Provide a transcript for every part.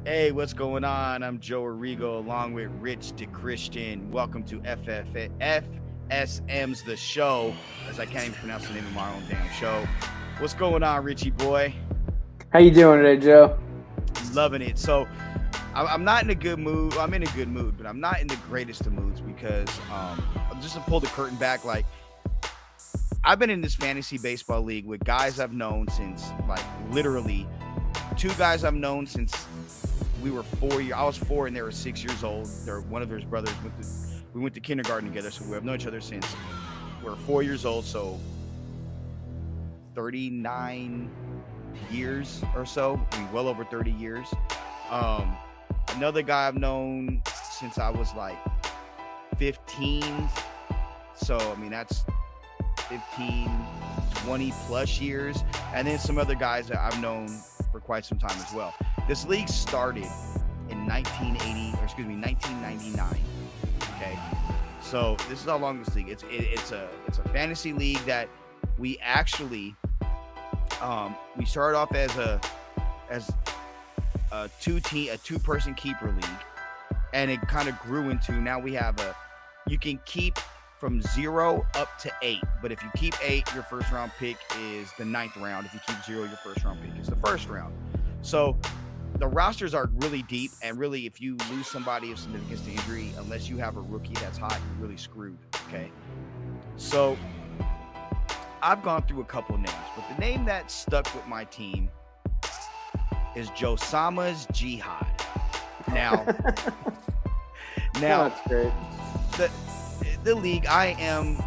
Hey, what's going on? I'm Joe Arrigo along with Rich Decristan. Welcome to FSM's The Show, as I can't even pronounce the name of my own damn show. What's going on, Richie boy? How you doing today, Joe? Loving it. So, I'm not in a good mood. I'm in a good mood, but I'm not in the greatest of moods because just to pull the curtain back, like, I've been in this fantasy baseball league with guys I've known since, like, literally two guys I've known since we were 4 years. I was 4 and they were 6 years old. One of their brothers we went to kindergarten together, so we have known each other since we're 4 years old. So 39 years or so. I mean, well over 30 years. Another guy I've known since I was like 15. So I mean that's 15, 20 plus years, and then some other guys that I've known for quite some time as well. This league started in 1999. Okay, so this is how long this league. It's a fantasy league that we actually we started off as a two-person keeper league, and it kind of grew into now we have you can keep from 0 up to 8, but if you keep 8, your first round pick is the 9th round. If you keep 0, your first round pick is the first round. So the rosters are really deep, and really, if you lose somebody of significance to injury, unless you have a rookie that's hot, you're really screwed. Okay, so I've gone through a couple names, but the name that stuck with my team is Josama's Jihad. Now, That's great. The league, I am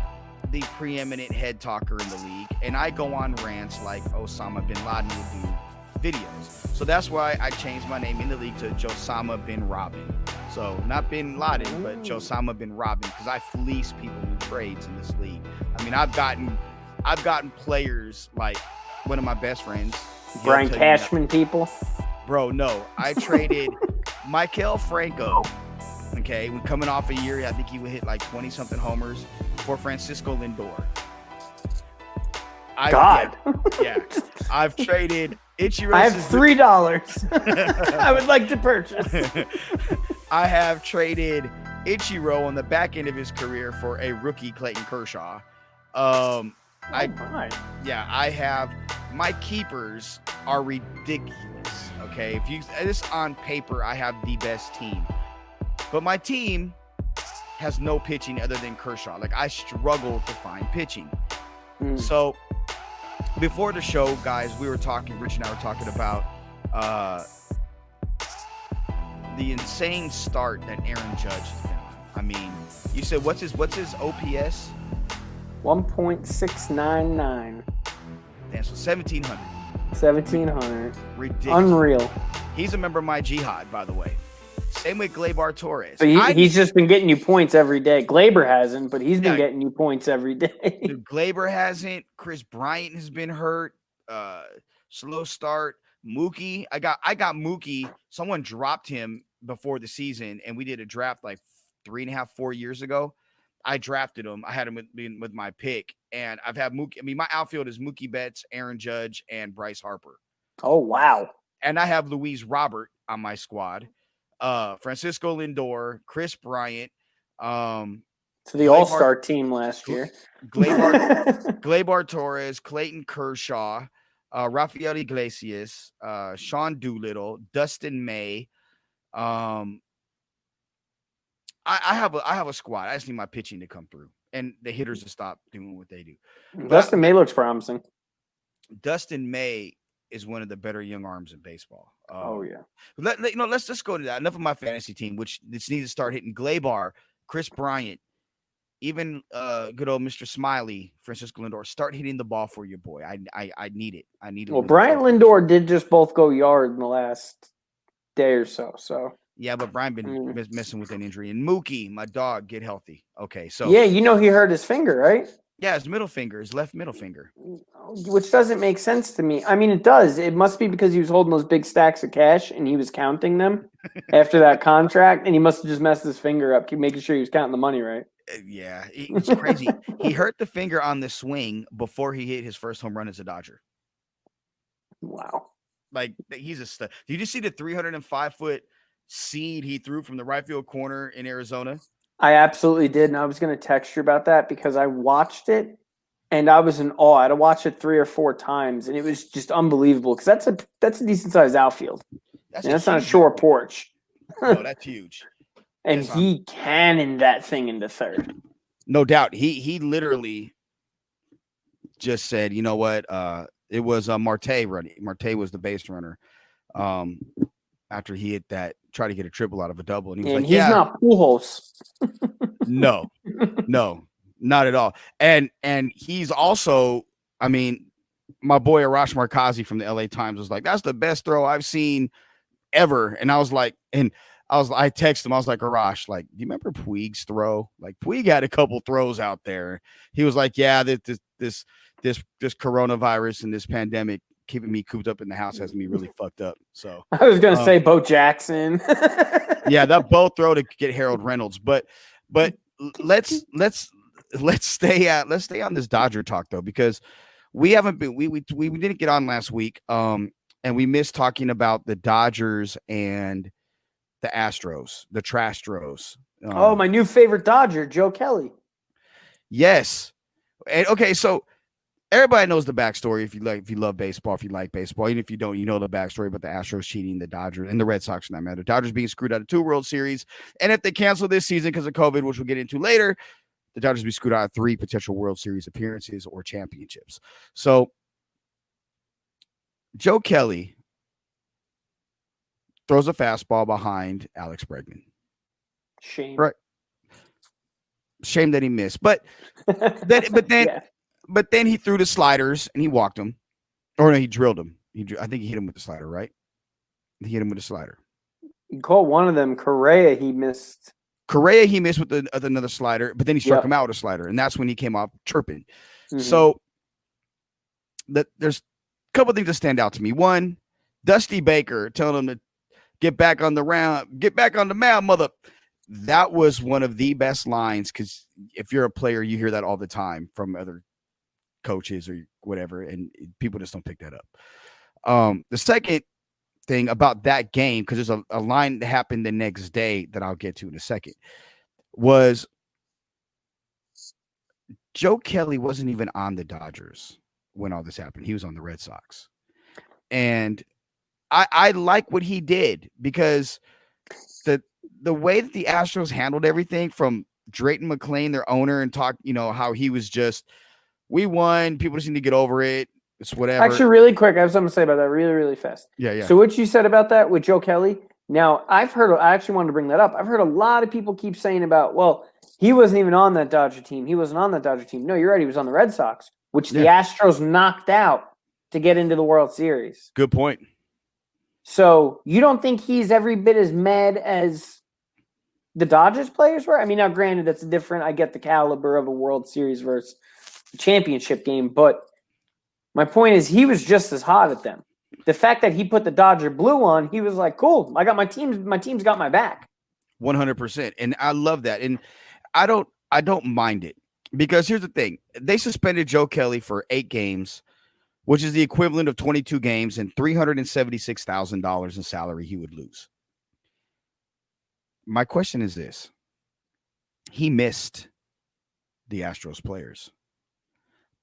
the preeminent head talker in the league, and I go on rants like Osama bin Laden would do videos. So that's why I changed my name in the league to Josama bin Robin. So not bin Laden, but Josama bin Robin, because I fleece people in trades in this league. I mean, I've gotten players like one of my best friends, Brian Cashman people. Bro, no, I traded Michael Franco. Okay, we're coming off a year. I think he would hit like 20-something homers for Francisco Lindor. Yeah. I've traded Ichiro. I have $3. I would like to purchase. I have traded Ichiro on the back end of his career for a rookie, Clayton Kershaw. I have my keepers are ridiculous. Okay, if you this on paper, I have the best team. But my team has no pitching other than Kershaw. Like, I struggle to find pitching. So before the show, guys, Rich and I were talking about the insane start that Aaron Judge has been on. I mean, you said, what's his OPS? 1.699. Damn, so 1,700. 1,700. Ridiculous. Unreal. He's a member of my Jihad, by the way. Same with Gleyber Torres. So he's just been getting you points every day. Gleyber hasn't, but he's been getting you points every day. Dude, Gleyber hasn't. Chris Bryant has been hurt. Slow start. Mookie. I got Mookie. Someone dropped him before the season, and we did a draft like 3.5, 4 years ago. I drafted him. I had him with my pick, and I've had Mookie. I mean, my outfield is Mookie Betts, Aaron Judge, and Bryce Harper. Oh, wow. And I have Luis Robert on my squad. Francisco Lindor, Chris Bryant, to the All-Star team last year. Gleyber Torres, Clayton Kershaw, Rafael Iglesias, Sean Doolittle, Dustin May. I have a squad. I just need my pitching to come through and the hitters to stop doing what they do. Dustin May looks promising. Dustin May is one of the better young arms in baseball. Yeah. Let's just go to that. Enough of my fantasy team, which needs to start hitting. Gleyber, Chris Bryant, even good old Mr. Smiley, Francisco Lindor. Start hitting the ball for your boy. I need it. I need it. Well, Brian Lindor did just both go yard in the last day or so. So yeah, but Brian been messing with an injury. And Mookie, my dog, get healthy. Okay, so yeah, he hurt his finger, right? Yeah, his left middle finger. Which doesn't make sense to me. I mean, it does. It must be because he was holding those big stacks of cash and he was counting them after that contract, and he must have just messed his finger up, making sure he was counting the money right. Yeah, it's crazy. He hurt the finger on the swing before he hit his first home run as a Dodger. Wow. Like he's a stud. Did you just see the 305-foot seed he threw from the right field corner in Arizona? I absolutely did, and I was going to text you about that because I watched it, and I was in awe. I had to watch it 3 or 4 times, and it was just unbelievable because that's a decent sized outfield. That's not a short porch. No, that's huge. And he cannoned that thing into third. No doubt. He literally just said, you know what? It was Marte running. Marte was the base runner. After he hit that, tried to get a triple out of a double. And he was like, he's not Pujols. No, not at all. And he's also, I mean, my boy Arash Markazi from the LA Times was like, that's the best throw I've seen ever. And I was like, I texted him. I was like, Arash, like, do you remember Puig's throw? Like, Puig had a couple throws out there. He was like, yeah, this coronavirus and this pandemic keeping me cooped up in the house has me really fucked up. So I was gonna say Bo Jackson. Yeah, that Bo throw to get Harold Reynolds. But let's stay on this Dodger talk though, because we didn't get on last week. And we missed talking about the Dodgers and the Astros, the Trastros. My new favorite Dodger, Joe Kelly. Yes. And okay, so everybody knows the backstory. If you love baseball, if you like baseball, even if you don't, you know the backstory about the Astros cheating, the Dodgers and the Red Sox, for that matter. Dodgers being screwed out of 2 World Series, and if they cancel this season because of COVID, which we'll get into later, the Dodgers be screwed out of 3 potential World Series appearances or championships. So Joe Kelly throws a fastball behind Alex Bregman. Shame. Right. Shame that he missed. But then he threw the sliders and he walked him. Or no, he drilled him. I think he hit him with the slider, right? He hit him with the slider. He caught one of them. Correa, he missed with another slider, but then he struck him out with a slider, and that's when he came off chirping. Mm-hmm. So there's a couple things that stand out to me. One, Dusty Baker telling him to get back on the mound, mother. That was one of the best lines, because if you're a player, you hear that all the time from other coaches or whatever, and people just don't pick that up. The second thing about that game, because there's a line that happened the next day that I'll get to in a second, was Joe Kelly wasn't even on the Dodgers when all this happened. He was on the Red Sox. And I like what he did, because the way that the Astros handled everything, from Drayton McClain, their owner, and talk, how he was just, we won, people just need to get over it. It's whatever. Actually, really quick, I have something to say about that really, really fast. Yeah. So what you said about that with Joe Kelly, now I actually wanted to bring that up. I've heard a lot of people keep saying about, well, he wasn't even on that Dodger team. No, you're right. He was on the Red Sox, which the Astros knocked out to get into the World Series. Good point. So you don't think he's every bit as mad as the Dodgers players were? I mean, now granted, that's different. I get the caliber of a World Series versus a championship game, but my point is he was just as hot at them. The fact that he put the Dodger blue on, he was like, cool, I got my team's got my back. 100%. And I love that. And I don't mind it, because here's the thing. They suspended Joe Kelly for 8 games, which is the equivalent of 22 games and $376,000 in salary he would lose. My question is this. He missed the Astros players.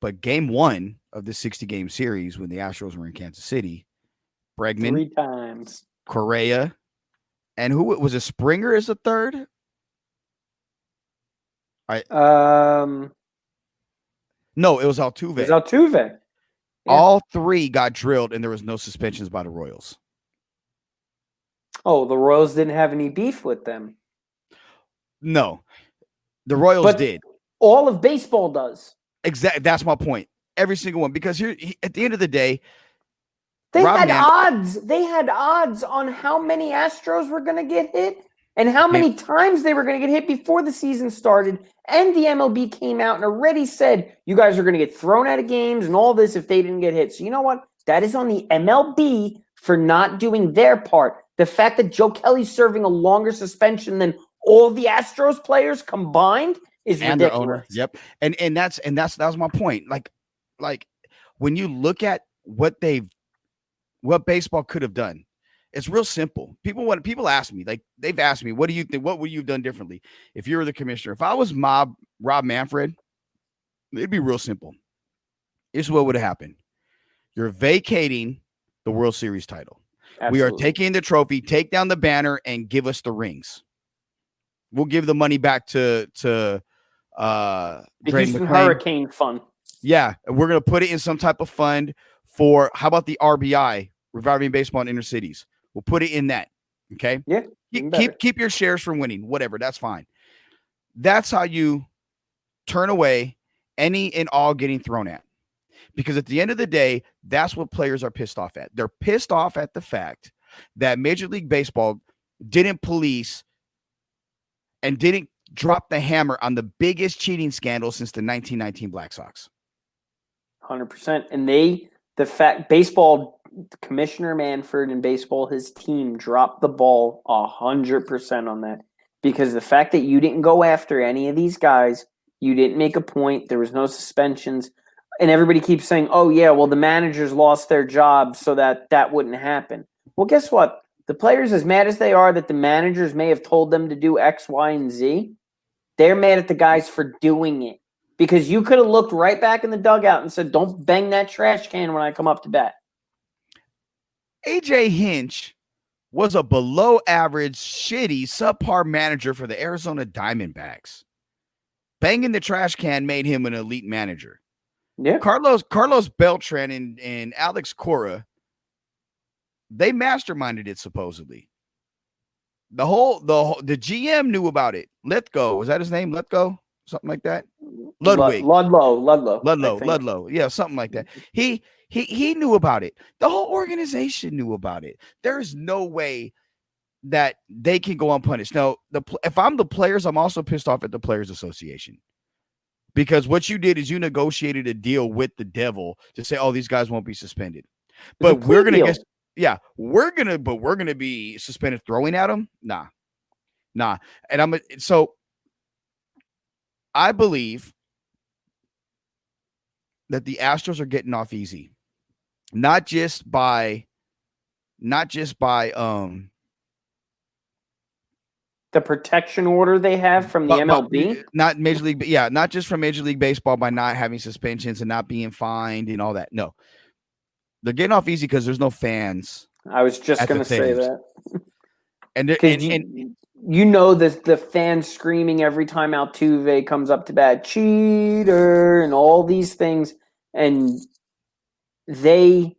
But game 1 of the 60-game series, when the Astros were in Kansas City, Bregman, 3 times, Correa, and who was a Springer as a third? No, it was Altuve. Yeah. All 3 got drilled, and there was no suspensions by the Royals. Oh, the Royals didn't have any beef with them. No, the Royals did. All of baseball does. Exactly. That's my point. Every single one. Because here, at the end of the day, they had odds. They had odds on how many Astros were going to get hit and how many times they were going to get hit before the season started. And the MLB came out and already said, you guys are going to get thrown out of games and all this if they didn't get hit. So you know what? That is on the MLB for not doing their part. The fact that Joe Kelly's serving a longer suspension than all the Astros players combined is and ridiculous. Their owner. Yep. And that was my point. Like when you look at what they've what baseball could have done. It's real simple. People ask me, like they've asked me, what do you think? What would you have done differently if you were the commissioner? If I was Rob Manfred, it'd be real simple. Here's what would have happened. You're vacating the World Series title. Absolutely. We are taking the trophy, take down the banner, and give us the rings. We'll give the money back to the Houston Hurricane Fund. Yeah, we're gonna put it in some type of fund for. How about the RBI, Reviving Baseball in Inner Cities? We'll put it in that. Okay. Yeah. Keep your shares from winning. Whatever. That's fine. That's how you turn away any and all getting thrown at. Because at the end of the day, that's what players are pissed off at. They're pissed off at the fact that Major League Baseball didn't police and didn't drop the hammer on the biggest cheating scandal since the 1919 Black Sox. 100%. And baseball Commissioner Manfred and baseball, his team dropped the ball 100% on that, because the fact that you didn't go after any of these guys, you didn't make a point, there was no suspensions, and everybody keeps saying, oh yeah, well the managers lost their jobs so that wouldn't happen. Well, guess what? The players, as mad as they are that the managers may have told them to do X, Y, and Z, they're mad at the guys for doing it. Because you could have looked right back in the dugout and said, don't bang that trash can when I come up to bat. AJ Hinch was a below average, shitty, subpar manager for the Arizona Diamondbacks. Banging the trash can made him an elite manager. Yeah. Carlos Beltran and Alex Cora, they masterminded it supposedly. The GM knew about it. Letgo, was that his name? Letgo? Something like that. Ludwig. Ludlow. Yeah, something like that. He knew about it. The whole organization knew about it. There's no way that they can go unpunished. Now, if I'm the players, I'm also pissed off at the Players Association. Because what you did is you negotiated a deal with the devil to say, oh, these guys won't be suspended. But we're going to get, yeah, we're going to be suspended throwing at them. Nah. And I believe that the Astros are getting off easy. Not just by the protection order they have from the MLB, not Major League, yeah, not just from Major League Baseball by not having suspensions and not being fined and all that. No, they're getting off easy because there's no fans. I was just going to say that, and you know the fans screaming every time Altuve comes up to bat, cheater, and all these things, and they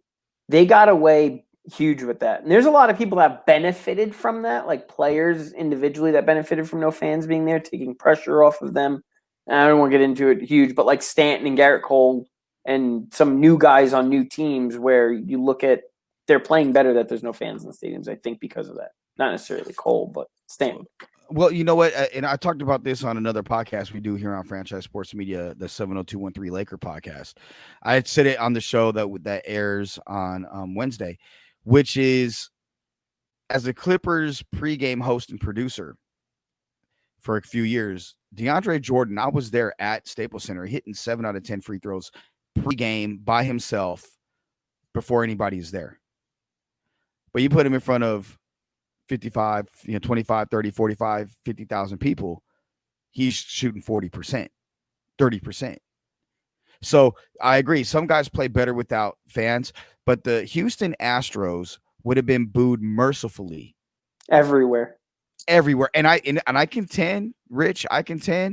got away huge with that. And there's a lot of people that benefited from that, like players individually that benefited from no fans being there, taking pressure off of them. And I don't want to get into it huge, but like Stanton and Garrett Cole and some new guys on new teams where you look at, they're playing better that there's no fans in the stadiums, I think, because of that. Not necessarily Cole, but Stanton. Well, you know what? And I talked about this on another podcast we do here on Franchise Sports Media, the 70213 Laker podcast. I had said it on the show that airs on Wednesday, which is, as a Clippers pregame host and producer for a few years, DeAndre Jordan, I was there at Staples Center hitting 7 out of 10 free throws pregame by himself before anybody is there. But you put him in front of 55, 25, 30, 45, 50,000 people, he's shooting 40%, 30%. So I agree. Some guys play better without fans, but the Houston Astros would have been booed mercifully everywhere. And I contend, Rich, that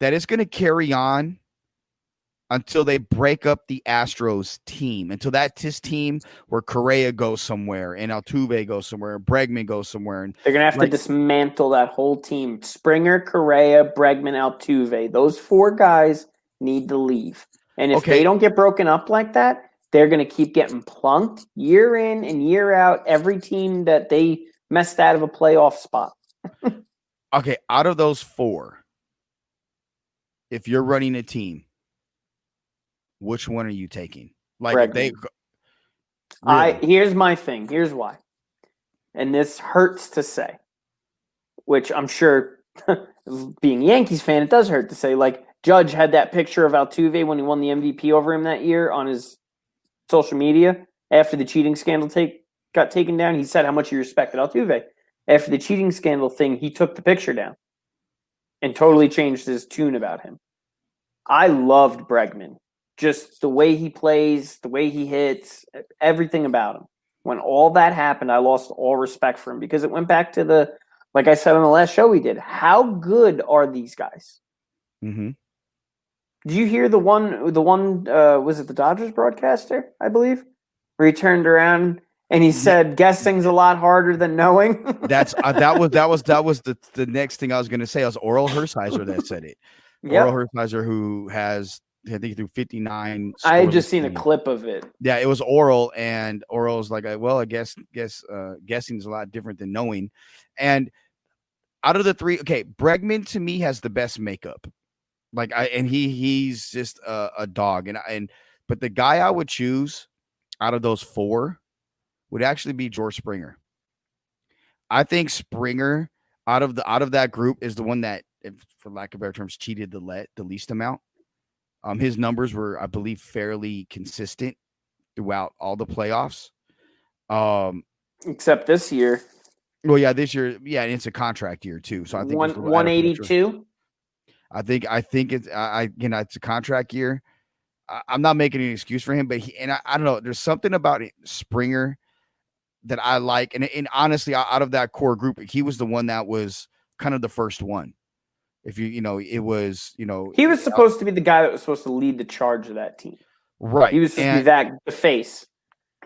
it's going to carry on until they break up the Astros team, until his team where Correa goes somewhere and Altuve goes somewhere and Bregman goes somewhere. And they're going to have to dismantle that whole team. Springer, Correa, Bregman, Altuve. Those 4 guys need to leave. And if they don't get broken up like that, they're going to keep getting plunked year in and year out. Every team that they messed out of a playoff spot. Okay, out of those 4, if you're running a team, which one are you taking? Like here's my thing. Here's why. And this hurts to say, which I'm sure being a Yankees fan, it does hurt to say. Like Judge had that picture of Altuve when he won the MVP over him that year on his social media after the cheating scandal got taken down. He said how much he respected Altuve. After the cheating scandal thing, he took the picture down and totally changed his tune about him. I loved Bregman. Just the way he plays, the way he hits, everything about him. When all that happened, I lost all respect for him because it went back to like I said on the last show we did, how good are these guys? Mm-hmm. Did you hear the one, was it the Dodgers broadcaster, I believe, where he turned around and he said, guessing's a lot harder than knowing? That was the next thing I was going to say. It was Oral Hershiser that said it. Yep. Oral Hershiser, who has, I think, through 59. I had just seen a clip of it. Yeah, it was Oral, and Oral's like, well, I guess guessing is a lot different than knowing. And out of the three, okay, Bregman to me has the best makeup. Like he's just a dog, but the guy I would choose out of those four would actually be George Springer. I think Springer out of that group is the one that, if, for lack of better terms, cheated the least amount. His numbers were, I believe, fairly consistent throughout all the playoffs. Except this year. Well, yeah, this year, yeah, and it's a contract year too. So I think 182. I think it's it's a contract year. I'm not making an excuse for him, but I don't know. There's something about Springer that I like, and honestly, out of that core group, he was the one that was kind of the first one. If it was, he was supposed to be the guy that was supposed to lead the charge of that team, right? He was supposed to be the face,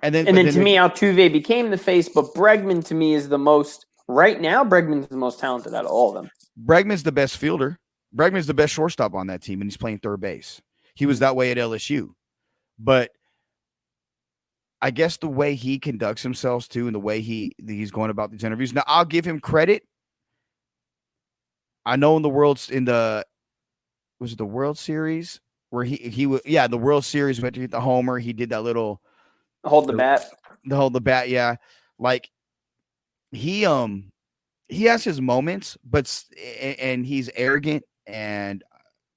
and then to me, Altuve became the face. But Bregman to me is the most right now. Bregman's the most talented out of all of them. Bregman's the best fielder. Bregman's the best shortstop on that team, and he's playing third base. He was that way at LSU, but I guess the way he conducts himself too, and the way he's going about these interviews. Now, I'll give him credit. I know was it the World Series where he was, the World Series went to hit the homer. He did that little hold the bat. Yeah. Like he has his moments, and he's arrogant and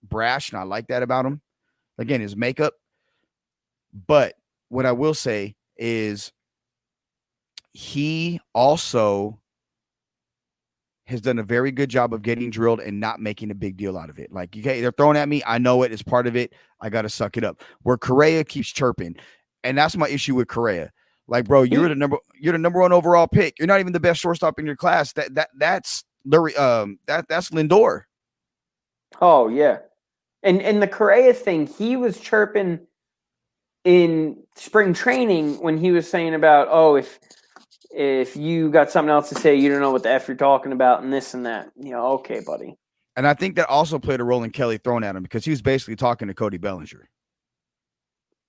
brash. And I like that about him. Again, his makeup. But what I will say is he also has done a very good job of getting drilled and not making a big deal out of it. Like, okay, they're throwing at me. I know it is part of it. I got to suck it up. Where Correa keeps chirping. And that's my issue with Correa. Like, bro, you're the number one overall pick. You're not even the best shortstop in your class. That's Lindor. Oh, yeah. And the Correa thing, he was chirping in spring training when he was saying about, if you got something else to say, you don't know what the F you're talking about and this and that. Okay, buddy. And I think that also played a role in Kelly throwing at him because he was basically talking to Cody Bellinger.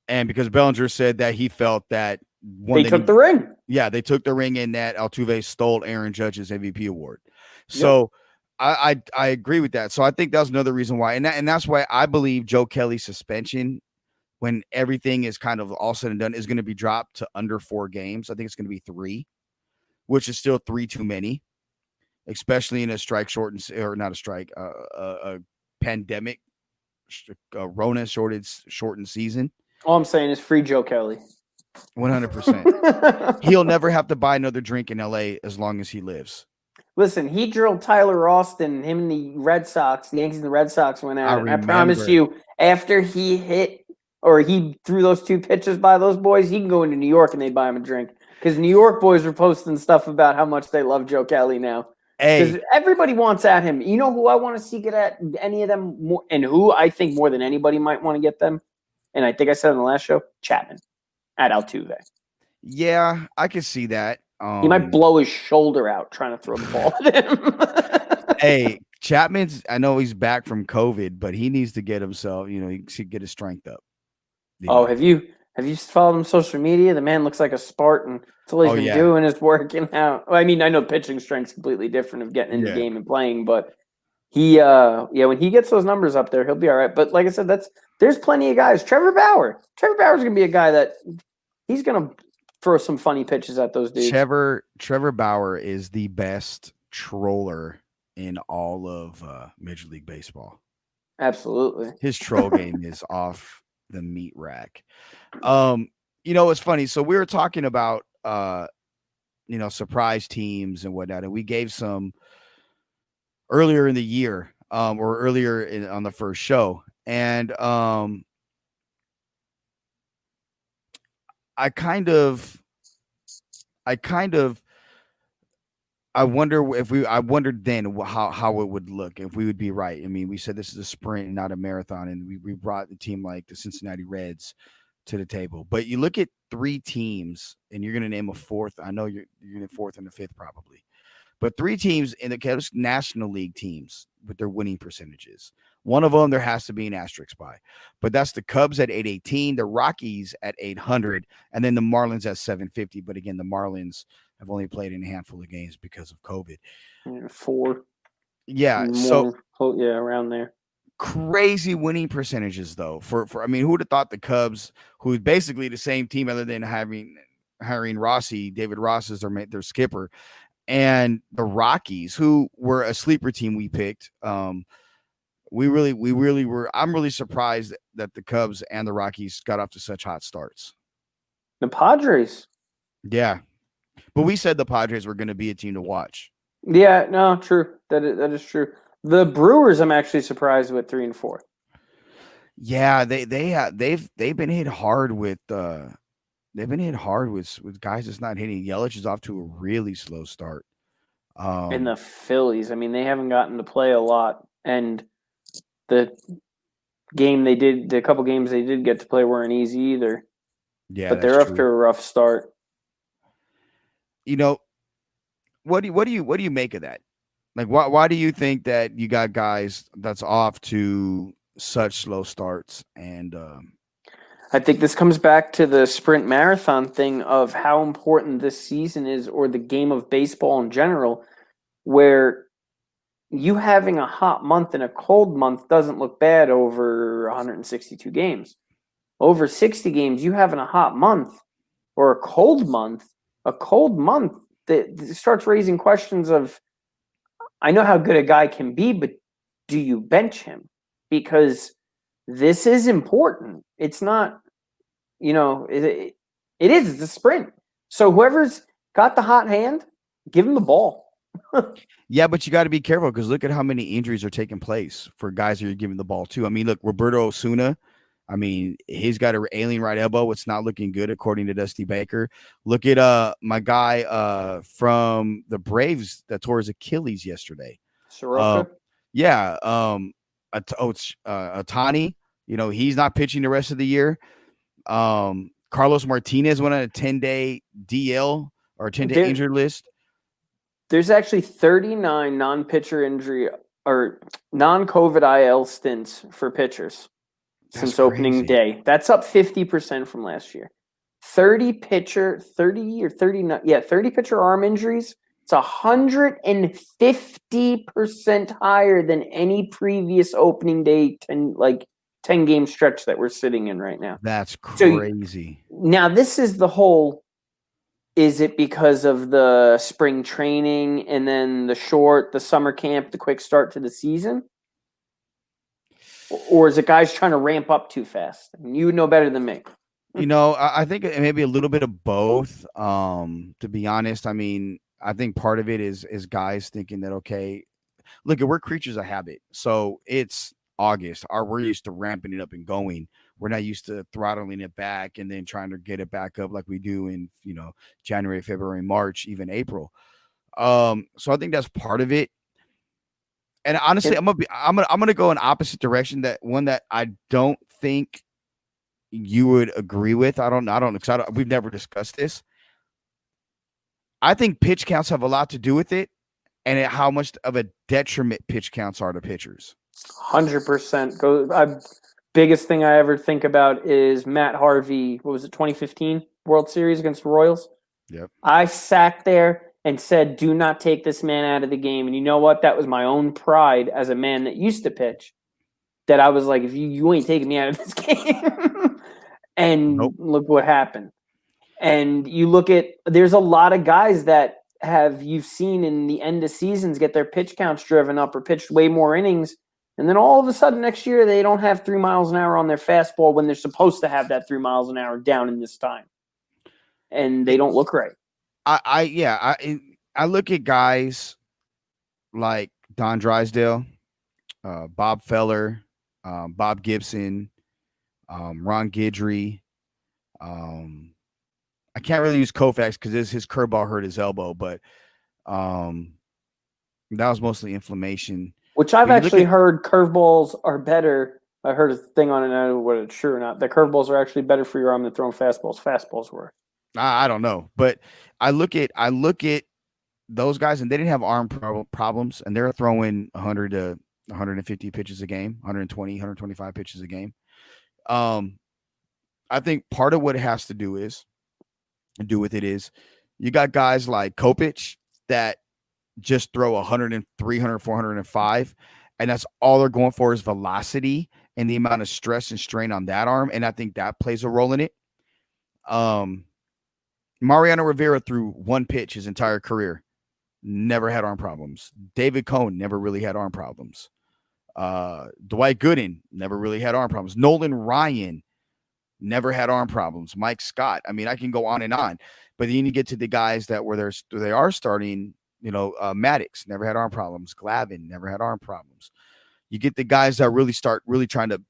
And because Bellinger said that he felt that they took the ring. Yeah, they took the ring in that Altuve stole Aaron Judge's MVP award. So I agree with that. So I think that's another reason why. And that's why I believe Joe Kelly's suspension, when everything is kind of all said and done, is going to be dropped to under 4 games. I think it's going to be 3, which is still 3 too many, especially in a a pandemic, Rona shortened season. All I'm saying is free Joe Kelly. 100%. He'll never have to buy another drink in LA as long as he lives. Listen, he drilled Tyler Austin. Him and the Red Sox, the Yankees and the Red Sox went out. I promise you, after he hit or he threw those 2 pitches by those boys, he can go into New York and they'd buy him a drink. Because New York boys were posting stuff about how much they love Joe Kelly now. Because everybody wants at him. You know who I want to see get at any of them more, and who I think more than anybody might want to get them? And I think I said on the last show, Chapman at Altuve. Yeah, I could see that. He might blow his shoulder out trying to throw the ball at him. Hey, Chapman's, I know he's back from COVID, but he needs to get himself, he should get his strength up. Have you followed him on social media? The man looks like a Spartan. That's all he's been doing is working out. Well, I mean, I know pitching strength's completely different of getting in the game and playing, but he, when he gets those numbers up there, he'll be all right. But like I said, there's plenty of guys. Trevor Bauer's going to be a guy that he's going to throw some funny pitches at those dudes. Trevor Bauer is the best troller in all of Major League Baseball. Absolutely. His troll game is off the meat rack. It's funny. So we were talking about surprise teams and whatnot, and we gave some earlier in the year, or earlier on the first show, and I kind of, I wondered then how it would look if we would be right. I mean, we said this is a sprint, not a marathon, and we brought the team like the Cincinnati Reds to the table. But you look at three teams, and you're going to name a fourth. I know you're going to fourth and a fifth probably, but three teams in the National League teams with their winning percentages. One of them there has to be an asterisk by, but that's the Cubs at 818, the Rockies at 800, and then the Marlins at 750. But again, the Marlins have only played in a handful of games because of COVID. 4. Yeah, more, around there. Crazy winning percentages though. For I mean, who would have thought the Cubs, who's basically the same team other than hiring Rossi, David Ross as their skipper, and the Rockies, who were a sleeper team we picked. We really were. I'm really surprised that the Cubs and the Rockies got off to such hot starts. The Padres. Yeah. But we said the Padres were going to be a team to watch. Yeah, no, true. That is true. The Brewers, I'm actually surprised with 3 and 4. Yeah, they've been hit hard with guys that's not hitting. Yelich is off to a really slow start. And the Phillies, I mean, they haven't gotten to play a lot, and the couple games they did get to play weren't easy either. Yeah, but they're after a rough start. What do you make of that? Like, why do you think that you got guys that's off to such slow starts? And I think this comes back to the sprint marathon thing of how important this season is, or the game of baseball in general, where you having a hot month and a cold month doesn't look bad over 162 games. Over 60 games, you having a hot month or a cold month that starts raising questions of, I know how good a guy can be, but do you bench him? Because this is important. It's not, it's a sprint. So whoever's got the hot hand, give him the ball. Yeah, but you got to be careful because look at how many injuries are taking place for guys that you're giving the ball to. I mean, look, Roberto Osuna, I mean, he's got an alien right elbow. It's not looking good, according to Dusty Baker. Look at my guy from the Braves that tore his Achilles yesterday. Soroka? Yeah. Ohtani, he's not pitching the rest of the year. Carlos Martinez went on a 10-day DL or 10-day injured list. There's actually 39 non-pitcher injury or non-COVID IL stints for pitchers since opening day. That's up 50% from last year. 30 pitcher arm injuries. It's 150% higher than any previous opening day 10-game stretch that we're sitting in right now. That's crazy. So, now this is the whole. Is it because of the spring training and then the summer camp, the quick start to the season? Or is it guys trying to ramp up too fast? I mean, you would know better than me. I think it may be a little bit of both. To be honest, I mean, I think part of it is guys thinking that, okay, look, we're creatures of habit. So it's August. We're used to ramping it up and going. We're not used to throttling it back and then trying to get it back up like we do in, January, February, March, even April. So I think that's part of it. And honestly, I'm gonna go in opposite direction. That one that I don't think you would agree with. I don't. We've never discussed this. I think pitch counts have a lot to do with it, and how much of a detriment pitch counts are to pitchers. 100%. Biggest thing I ever think about is Matt Harvey. What was it, 2015 World Series against the Royals? Yep. I sat there and said, do not take this man out of the game. And you know what? That was my own pride as a man that used to pitch. That I was like, if you ain't taking me out of this game. And Look what happened. And you look at, there's a lot of guys that you've seen in the end of seasons get their pitch counts driven up or pitched way more innings. And then all of a sudden next year, they don't have 3 miles an hour on their fastball when they're supposed to have that 3 miles an hour down in this time. and they don't look right. I look at guys like Don Drysdale, Bob Feller, Bob Gibson, Ron Guidry. I can't really use Koufax because his curveball hurt his elbow, but that was mostly inflammation. Which I've actually heard curveballs are better. I heard a thing on it. I don't know whether it's true or not. The curveballs are actually better for your arm than throwing fastballs. Fastballs were. I don't know, but I look at those guys, and they didn't have arm problems, and they're throwing 100 to 150 pitches a game, 120, 125 pitches a game. I think part of what it has to do with it is you got guys like Kopech that just throw 100, 300, 405, and that's all they're going for is velocity and the amount of stress and strain on that arm, and I think that plays a role in it. Mariano Rivera threw one pitch his entire career, never had arm problems. David Cohn never really had arm problems. Dwight Gooden never really had arm problems. Nolan Ryan never had arm problems. Mike Scott. I mean, I can go on and on, but then you get to the guys that they are starting. Maddox never had arm problems. Glavine never had arm problems. You get the guys that really start really trying to,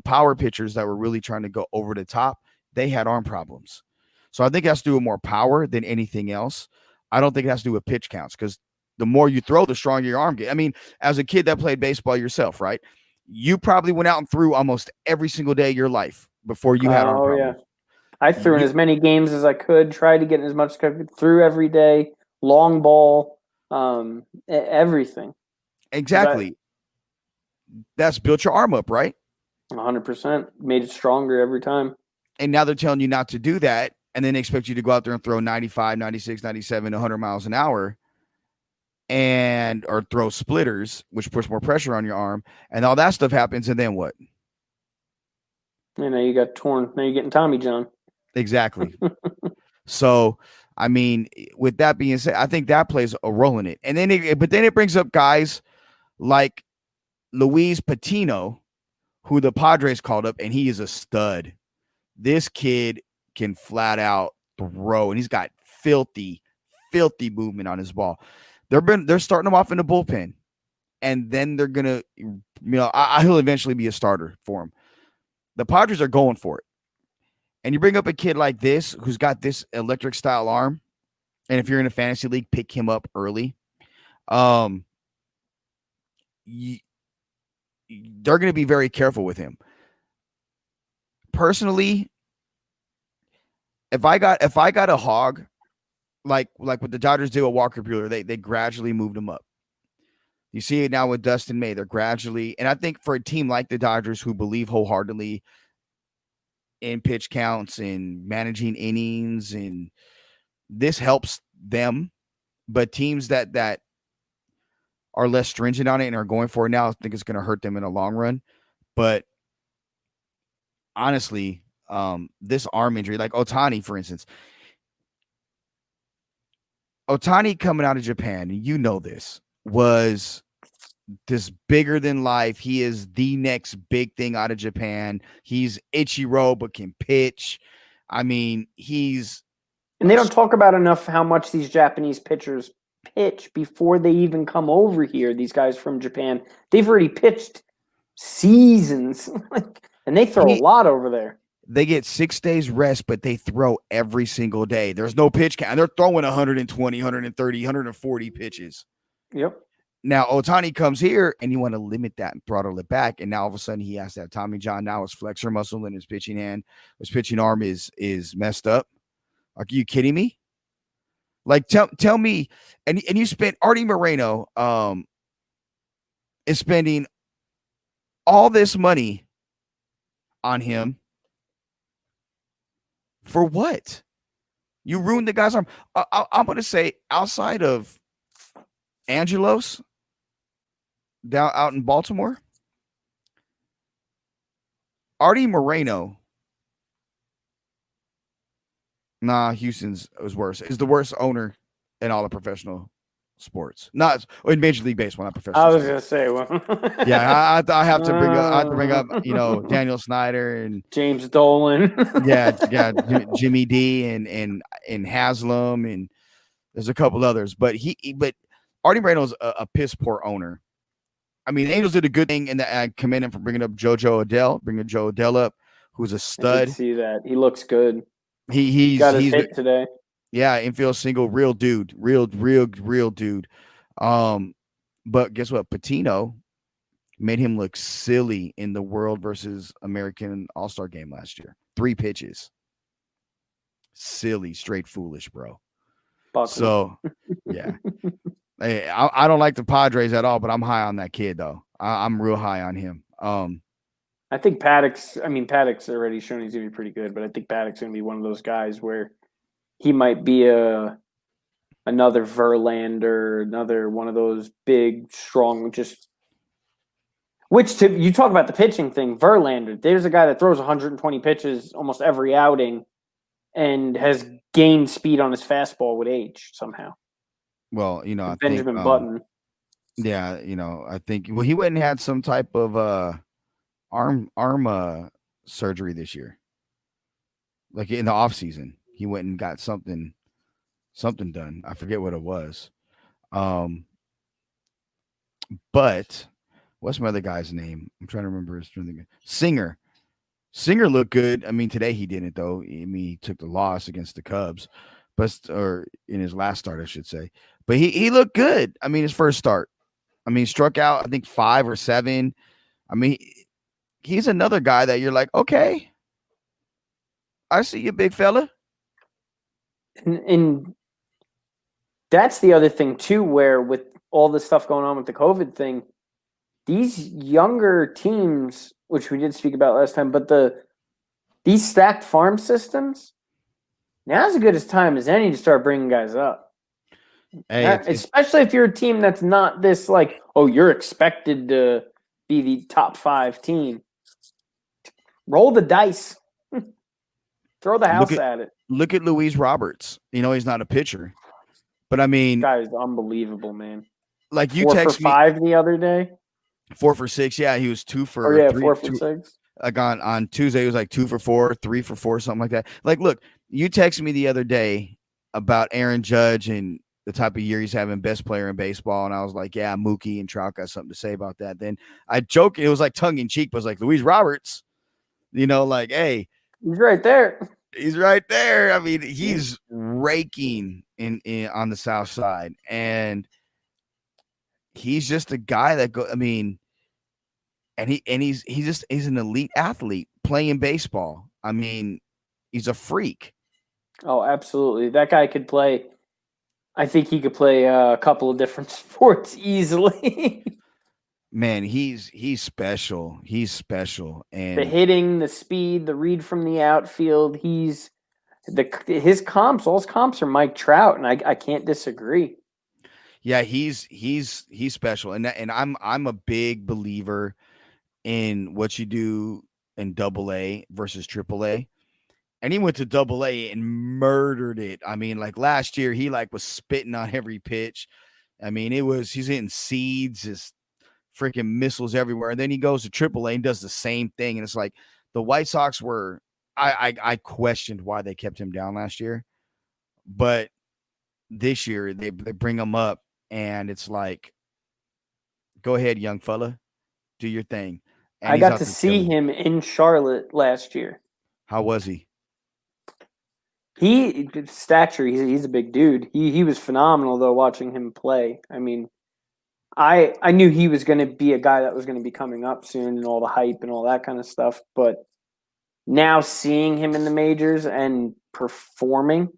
power pitchers that were really trying to go over the top. They had arm problems. So I think it has to do with more power than anything else. I don't think it has to do with pitch counts because the more you throw, the stronger your arm gets. I mean, as a kid that played baseball yourself, right? You probably went out and threw almost every single day of your life before you had arm problems. Yeah. I threw in as many games as I could, tried to get in as much as I could, threw every day, long ball, everything. Exactly. That's built your arm up, right? 100%. Made it stronger every time. And now they're telling you not to do that, and then they expect you to go out there and throw 95, 96, 97, 100 miles an hour or throw splitters, which puts more pressure on your arm, and all that stuff happens, and then what? You got torn. Now you're getting Tommy John. Exactly. So, I mean, with that being said, I think that plays a role in it. And then it brings up guys like Luis Patino, who the Padres called up, and he is a stud. This kid can flat out throw, and he's got filthy movement on his ball. They're starting him off in the bullpen, and then they're gonna, he'll eventually be a starter for him. The Padres are going for it, and you bring up a kid like this who's got this electric style arm, and if you're in a fantasy league, pick him up early. They're going to be very careful with him. Personally, if I got a hog, like what the Dodgers did with Walker Buehler, they gradually moved him up. You see it now with Dustin May. They're gradually, and I think for a team like the Dodgers who believe wholeheartedly in pitch counts and managing innings, and this helps them. But teams that are less stringent on it and are going for it now, I think it's going to hurt them in the long run. But honestly, this arm injury, like Ohtani, for instance, Ohtani coming out of Japan, you know this, was this bigger than life. He is the next big thing out of Japan. He's Ichiro, but can pitch. I mean, and they don't talk about enough how much these Japanese pitchers pitch before they even come over here. These guys from Japan, they've already pitched seasons, and they throw a lot over there. They get 6 days rest, but they throw every single day. There's no pitch count. They're throwing 120, 130, 140 pitches. Yep. Now, Ohtani comes here, and you want to limit that and throttle it back, and now all of a sudden he has to have Tommy John. Now his flexor muscle in his pitching hand, his pitching arm is messed up. Are you kidding me? Like, tell me, and you spent Artie Moreno is spending all this money on him for what? You ruined the guy's arm. I'm going to say outside of Angelos down out in Baltimore, Artie Moreno. Nah, Houston's was worse. Is the worst owner in all of professional sports, not in Major League Baseball, not professional. I was sports. gonna say, well, yeah, I have to bring up. I have to bring up, Daniel Snyder and James Dolan. yeah, Jimmy D and Haslam, and there's a couple others, but Artie Moreno's a piss poor owner. I mean, the Angels did a good thing in that I commend him for bringing up bringing Joe Odell up, who's a stud. I did see that. He looks good. He's got his hit today. Yeah, infield single, real dude, real dude. But guess what? Patino made him look silly in the World versus American All-Star game last year. 3 pitches. Silly, straight foolish, bro. Buckley. So, yeah. Hey, I don't like the Padres at all, but I'm high on that kid, though. I'm real high on him. I think Paddock's already shown he's going to be pretty good, but I think Paddock's going to be one of those guys where he might be another Verlander, another one of those big, strong, you talk about the pitching thing, Verlander, there's a guy that throws 120 pitches almost every outing and has gained speed on his fastball with age somehow. Well, I Benjamin think, Button. Yeah, I think he went and had some type of arm surgery this year. Like in the off season, he went and got something done. I forget what it was. But what's my other guy's name? I'm trying to remember his Singer. Singer looked good. I mean, today he didn't though. I mean, he took the loss against the Cubs, or in his last start, I should say. But he looked good. I mean, his first start. I mean, he struck out, I think 5 or 7. I mean, he's another guy that you're like, okay, I see you, big fella. And that's the other thing too, where with all this stuff going on with the COVID thing, these younger teams, which we did speak about last time, but these stacked farm systems, now's as good a time as any to start bringing guys up. Hey, especially if you're a team that's not this like, oh, you're expected to be the top 5 team. Roll the dice. Throw the house at it. Look at Luis Roberts. He's not a pitcher. But I mean, guy is unbelievable, man. Like you text me 4 for 5 the other day. 4 for 6. Yeah, he was 2 for 3. 4 for 6. Like on Tuesday, it was like 2 for 4, 3 for 4, something like that. Like, look, you texted me the other day about Aaron Judge and the type of year he's having, best player in baseball, and I was like, yeah, Mookie and Trout got something to say about that. Then I joked, it was like tongue in cheek, but it was like Luis Roberts, like, hey, he's right there. He's right there. I mean, he's raking in on the South Side, and he's just a guy that he's an elite athlete playing baseball. I mean, he's a freak. Oh, absolutely. That guy could play. I think he could play a couple of different sports easily. Man, he's special. He's special. And the hitting, the speed, the read from the outfield. His comps are Mike Trout, and I can't disagree. Yeah, he's special. And I'm a big believer in what you do in AA versus AAA. And he went to AA and murdered it. I mean, like last year, he was spitting on every pitch. I mean, he's hitting seeds, just freaking missiles everywhere. And then he goes to AAA and does the same thing. And it's like the White Sox were, I questioned why they kept him down last year. But this year, they bring him up, and it's like, go ahead, young fella, do your thing. And I got to see him in Charlotte last year. How was he? Stature, he's a big dude. He was phenomenal though watching him play. I mean, I knew he was going to be a guy that was going to be coming up soon and all the hype and all that kind of stuff, but now seeing him in the majors and performing,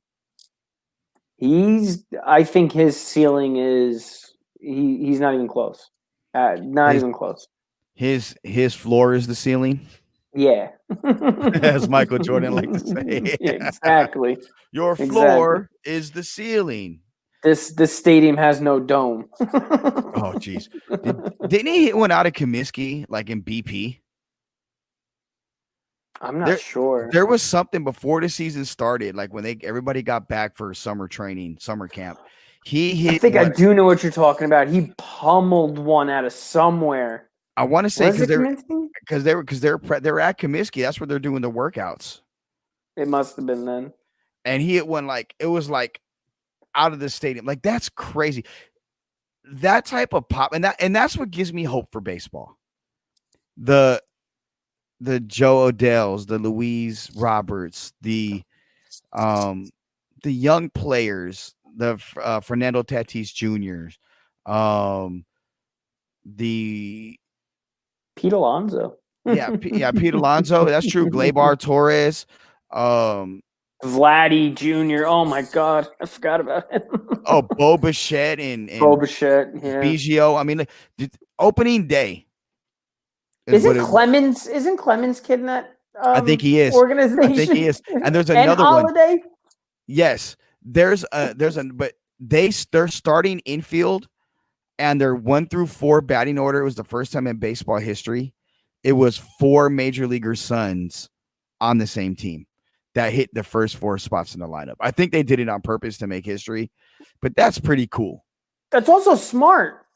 I think his ceiling is he's not even close. Even close. His floor is the ceiling. Yeah. As Michael Jordan liked to say. Yeah, exactly. Your floor is the ceiling. This stadium has no dome. Oh, geez. Didn't he hit one out of Comiskey, like in BP? I'm not sure. There was something before the season started, like when everybody got back for summer training, summer camp. He hit. I think I do know what you're talking about. He pummeled one out of somewhere. I want to say because they were at Comiskey. That's where they're doing the workouts. It must have been then. And he hit one like it was like out of the stadium. Like that's crazy. That type of pop, and that's what gives me hope for baseball. The Joe Odells, the Louise Roberts, the young players, the Fernando Tatis Jr.'s, the Pete Alonso. Pete Alonso. That's true. Gleyber Torres, Vladdy Jr. Oh my God, I forgot about him. Bo Bichette and Bo Bichette, yeah. Biggio. I mean, opening day. Isn't Clemens kid in that? I think he is. Organization. I think he is. And there's another one. Holiday? Yes, but they're starting infield, and their 1 through 4 batting order was the first time in baseball history. It was 4 major leaguers' sons on the same team that hit the first 4 spots in the lineup. I think they did it on purpose to make history, but that's pretty cool. That's also smart.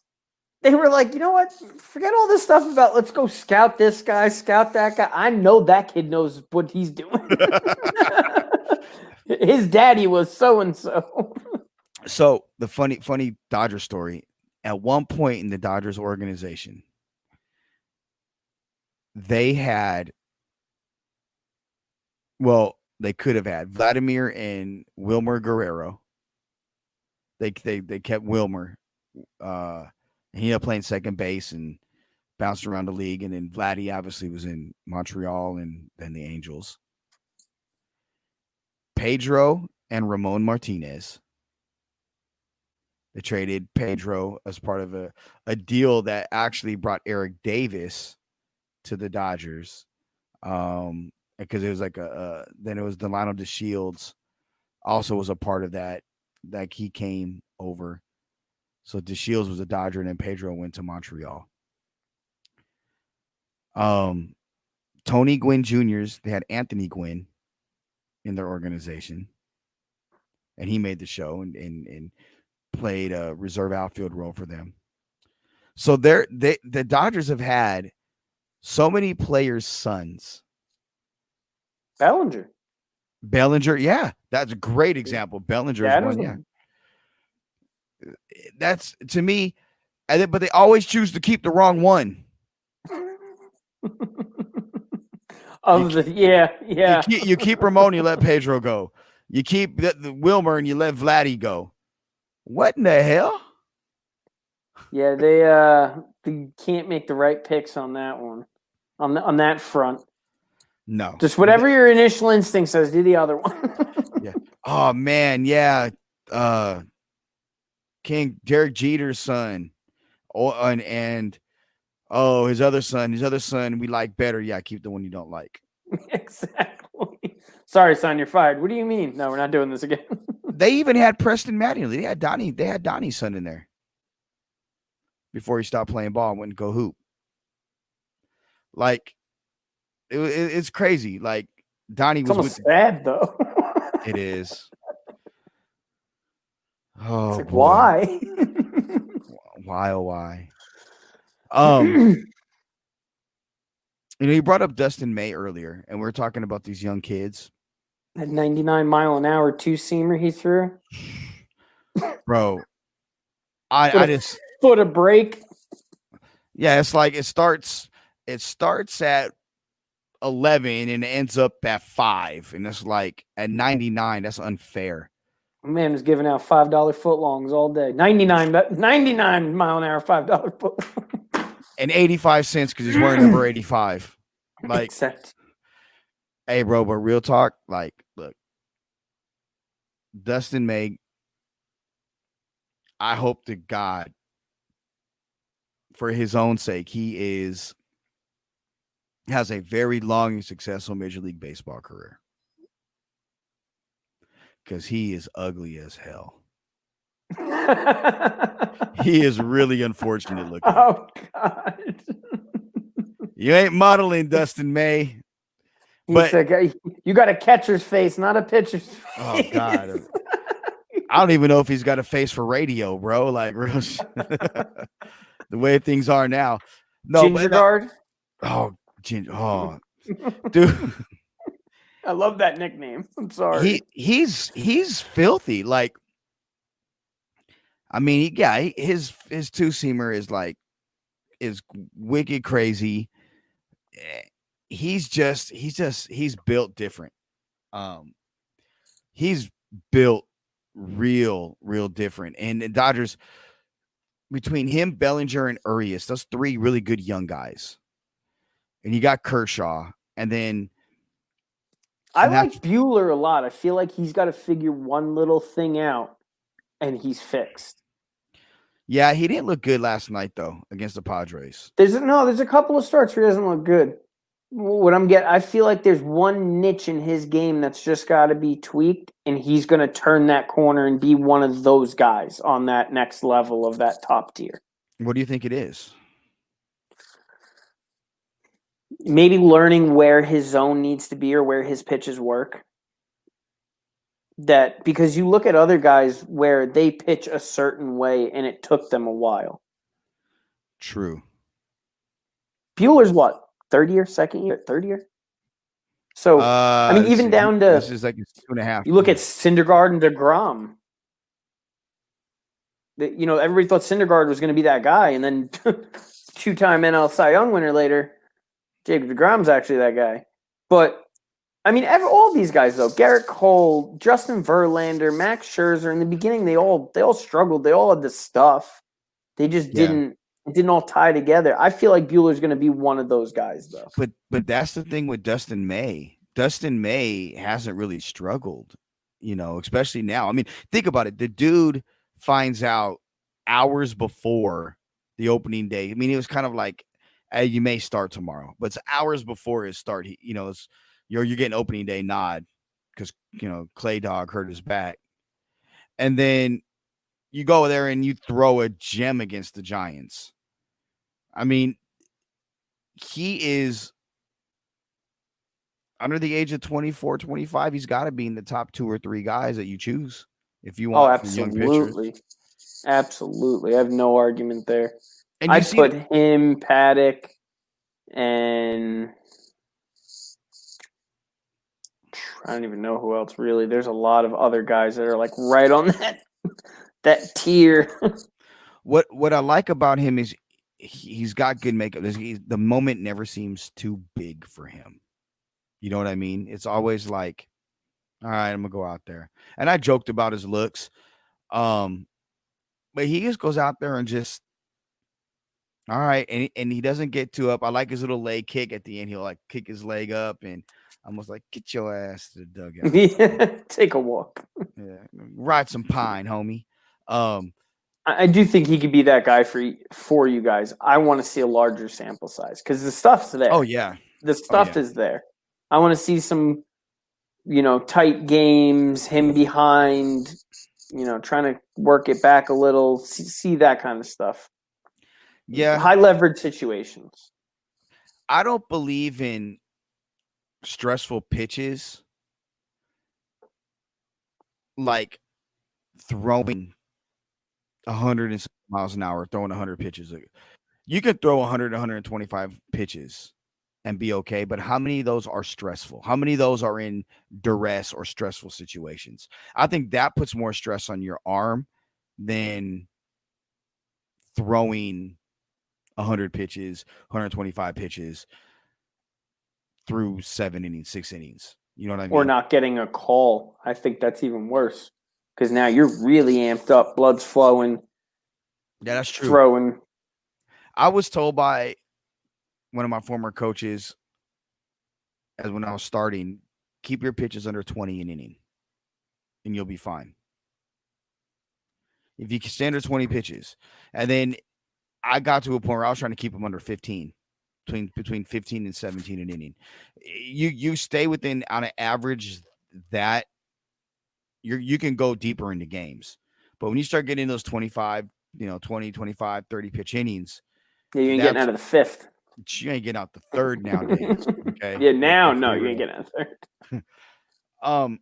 They were like, you know what? Forget all this stuff about let's go scout this guy, scout that guy. I know that kid knows what he's doing. His daddy was so-and-so. So the funny Dodger story, at one point in the Dodgers organization, they could have had Vladimir and Wilmer Guerrero. They kept Wilmer. He ended up playing second base and bounced around the league. And then Vladdy obviously was in Montreal and then the Angels. Pedro and Ramon Martinez. They traded Pedro as part of a deal that actually brought Eric Davis to the Dodgers. Because it was like then it was Delano DeShields also was a part of that he came over. So DeShields was a Dodger, and then Pedro went to Montreal. Tony Gwynn Jr.'s, they had Anthony Gwynn in their organization, and he made the show and played a reserve outfield role for them. So the Dodgers have had so many players' sons. Bellinger, yeah, that's a great example. Bellinger is one, yeah. That's to me, but they always choose to keep the wrong one. You keep Ramon, you let Pedro go. You keep the Wilmer and you let Vladdy go. What in the hell? Yeah, they can't make the right picks on that one, on that front. No, just whatever your initial instinct says, do the other one. Yeah. Oh man, yeah. King Derek Jeter's son, and his other son we like better. Yeah, keep the one you don't like. Exactly. Sorry, son, you're fired. What do you mean? No, we're not doing this again. They even had Preston Mattingly. They had Donnie's son in there before he stopped playing ball and went to go hoop. Like it's crazy. Like Donnie was sad though. It is. Oh, like, why? Why, oh, why? You brought up Dustin May earlier, and we were talking about these young kids. That 99-mile-an-hour two-seamer he threw. Bro, I just foot a break. Yeah, it's like it starts at 11 and it ends up at 5, and it's like at 99. That's unfair. Man was giving out $5 footlongs all day. 99 mile-an-hour $5 foot. And 85 cents because he's wearing number 85. Like, hey, bro, but real talk, like, look, Dustin May, I hope to God, for his own sake, he has a very long and successful Major League Baseball career. Because he is ugly as hell. He is really unfortunate looking. Oh, God. You ain't modeling, Dustin May. But you got a catcher's face, not a pitcher's face. Oh, God. I don't even know if he's got a face for radio, bro. Like real the way things are now. No, Ginger Guard. Oh, oh, dude. I love that nickname. I'm sorry. He's filthy. Like, I mean, his two seamer is wicked crazy. He's built different. He's built real different. And the Dodgers, between him, Bellinger, and Urias, those three really good young guys. And you got Kershaw, and then I like Buehler a lot. I feel like he's got to figure one little thing out, and he's fixed. Yeah, he didn't look good last night though against the Padres. There's a couple of starts where he doesn't look good. I feel like there's one niche in his game that's just got to be tweaked, and he's going to turn that corner and be one of those guys on that next level of that top tier. What do you think it is? Maybe learning where his zone needs to be or where his pitches work. That because you look at other guys where they pitch a certain way and it took them a while. True. Bueller's what? Third year? So, I mean, even down to... This is like 2.5. You look at Syndergaard and DeGrom. Everybody thought Syndergaard was going to be that guy, and then two-time NL Cy Young winner later, Jacob DeGrom's actually that guy. But, I mean, all these guys, though, Garrett Cole, Justin Verlander, Max Scherzer, in the beginning, they all struggled. They all had the stuff. They just didn't all tie together. I feel like Bueller's going to be one of those guys, though. But that's the thing with Dustin May. Dustin May hasn't really struggled, especially now. I mean, think about it. The dude finds out hours before the opening day. I mean, it was kind of like, hey, you may start tomorrow, but it's hours before his start. You're getting opening day nod because, Clay Dog hurt his back. And then you go there and you throw a gem against the Giants. I mean, he is under the age of 24, 25. He's got to be in the top 2 or 3 guys that you choose if you want young pitchers. Absolutely. I have no argument there. And I'd put him, Paddock, and I don't even know who else really. There's a lot of other guys that are like right on that tier. What I like about him is he's got good makeup. The moment never seems too big for him. You know what I mean? It's always like, all right, I'm gonna go out there. And I joked about his looks, but he just goes out there and just, all right, and he doesn't get too up. I like his little leg kick at the end. He'll like kick his leg up and almost like get your ass to the dugout. Yeah, take a walk. Yeah, ride some pine, homie. I do think he could be that guy for you guys. I want to see a larger sample size because the stuff's there. Oh, yeah. The stuff is there. I want to see some, tight games, him behind, trying to work it back a little, see that kind of stuff. Yeah. High leverage situations. I don't believe in stressful pitches like throwing 100 miles an hour, throwing 100 pitches. You can throw 100, 125 pitches and be okay, but how many of those are stressful? How many of those are in duress or stressful situations? I think that puts more stress on your arm than throwing 100 pitches, 125 pitches through 7 innings, 6 innings. You know what I mean? Or not getting a call. I think that's even worse because now you're really amped up, blood's flowing. Yeah, that's true. Throwing. I was told by one of my former coaches, as when I was starting, keep your pitches under 20 an inning, and you'll be fine. If you can stay under 20 pitches, and then I got to a point where I was trying to keep them under 15, between 15 and 17 an inning. You stay within on an average that you can go deeper into games, but when you start getting those 25, 20, 25, 30 pitch innings, yeah, you ain't getting out of the fifth. You ain't getting out the third nowadays. Okay. Yeah, now no, you ain't getting out of the third.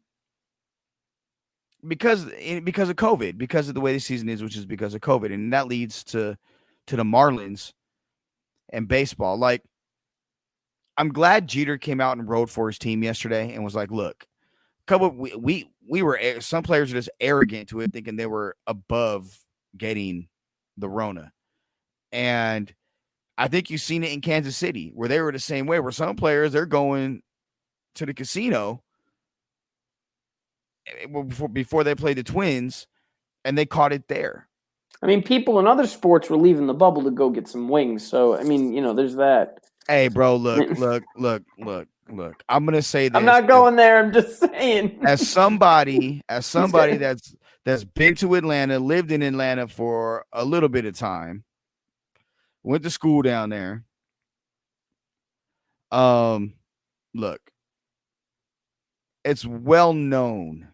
because of COVID, because of the way the season is, which is because of COVID, and that leads to the Marlins and baseball. Like, I'm glad Jeter came out and rode for his team yesterday and was like, "Look, we were some players are just arrogant to it, thinking they were above getting the Rona." And I think you've seen it in Kansas City where they were the same way, where some players, they're going to the casino before they played the Twins and they caught it there. I mean, people in other sports were leaving the bubble to go get some wings. So, I mean, there's that. Hey, bro, look. I'm going to say this. I'm not going there. I'm just saying. As somebody that's been to Atlanta, lived in Atlanta for a little bit of time, went to school down there. Look, it's well known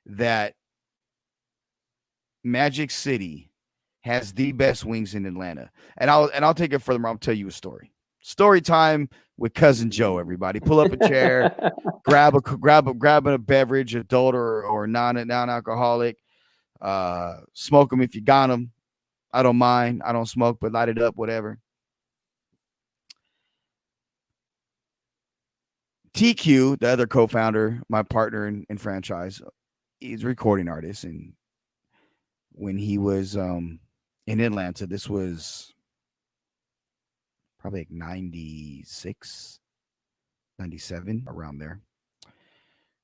that Magic City has the best wings in Atlanta. And I'll take it further. I'll tell you a story. Story time with Cousin Joe, everybody. Pull up a chair, grab a beverage, adult or non-alcoholic. Smoke them if you got them. I don't mind. I don't smoke, but light it up, whatever. TQ, the other co-founder, my partner in franchise, he's a recording artist. And when he was in Atlanta, this was probably like 96, 97, around there.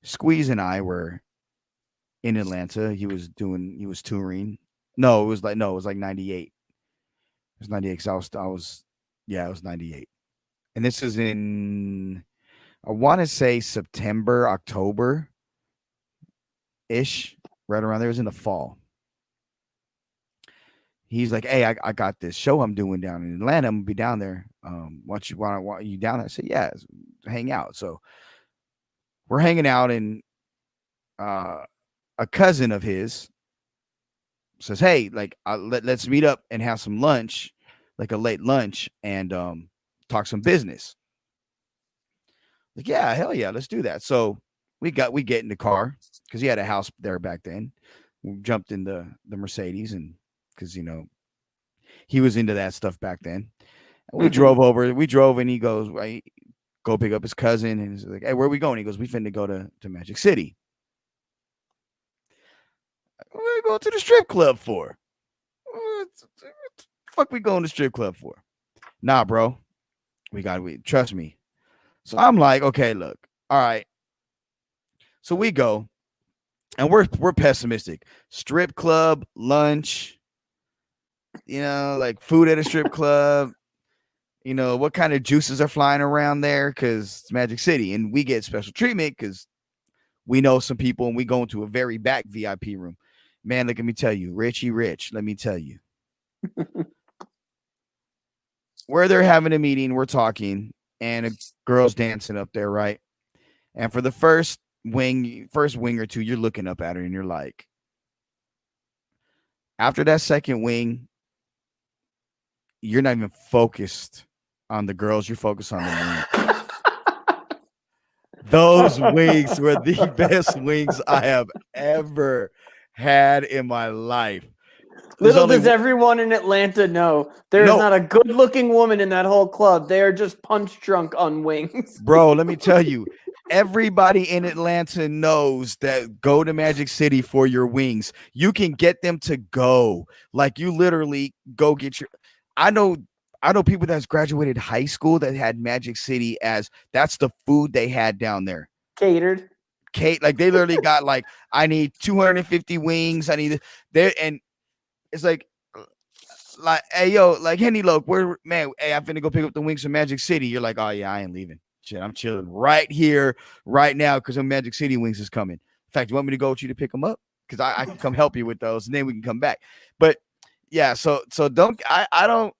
Squeeze and I were in Atlanta. He was touring. No, it was like 98. It was 98 because it was 98. And this is in, I want to say September, October-ish, right around there. It was in the fall. He's like, "Hey, I got this show I'm doing down in Atlanta. I'm gonna be down there. Want you down there?" I said, "Yeah, hang out." So we're hanging out, and a cousin of his says, "Hey, like, let's meet up and have some lunch, like a late lunch, and talk some business." Like, yeah, hell yeah, let's do that. So we get in the car because he had a house there back then. We jumped in the Mercedes, and because he was into that stuff back then. And we drove over. We drove, and he goes, "Right, go pick up his cousin." And he's like, "Hey, where are we going?" He goes, "We finna go to Magic City." "What are we going to the strip club for? What the fuck we going to the strip club for?" "Nah, bro. We trust me." So I'm like, "Okay, look, all right." So we go, and we're pessimistic. Strip club, lunch, like food at a strip club. What kind of juices are flying around there, because it's Magic City, and we get special treatment because we know some people, and we go into a very back VIP room. Man, let me tell you, Richie Rich, let me tell you. Where they're having a meeting, we're talking, and a girl's dancing up there, right? And for the first wing or two, you're looking up at her, and you're like, after that second wing, you're not even focused on the girls, you're focused on the wing. Those wings were the best wings I have ever had in my life. Little does everyone in Atlanta know, there's not a good-looking woman in that whole club. They are just punch drunk on wings. Bro, let me tell you, everybody in Atlanta knows that go to Magic City for your wings. You can get them to go. Like, you literally go get your... I know people that's graduated high school that had Magic City as that's the food they had down there. Catered. Like, they literally got like, I need 250 wings. I need there, and it's like, hey, yo, like, Henny Loke, where, man, hey, I'm finna go pick up the wings from Magic City. You're like, "Oh yeah, I ain't leaving. Shit, I'm chilling right here, right now, because some Magic City wings is coming. In fact, you want me to go with you to pick them up? Because I can come help you with those, and then we can come back." But yeah, so don't I don't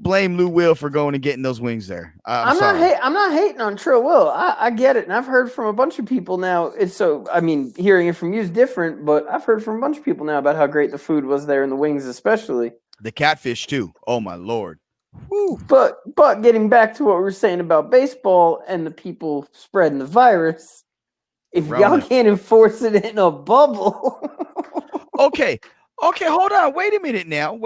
blame Lou Will for going and getting those wings there. I'm not hating on Trill Will. I get it, and I've heard from a bunch of people now. Hearing it from you is different, but I've heard from a bunch of people now about how great the food was there, and the wings especially. The catfish too. Oh my Lord. Whew. But getting back to what we were saying about baseball and the people spreading the virus, if y'all can't enforce it in a bubble. Okay, hold on. Wait a minute now.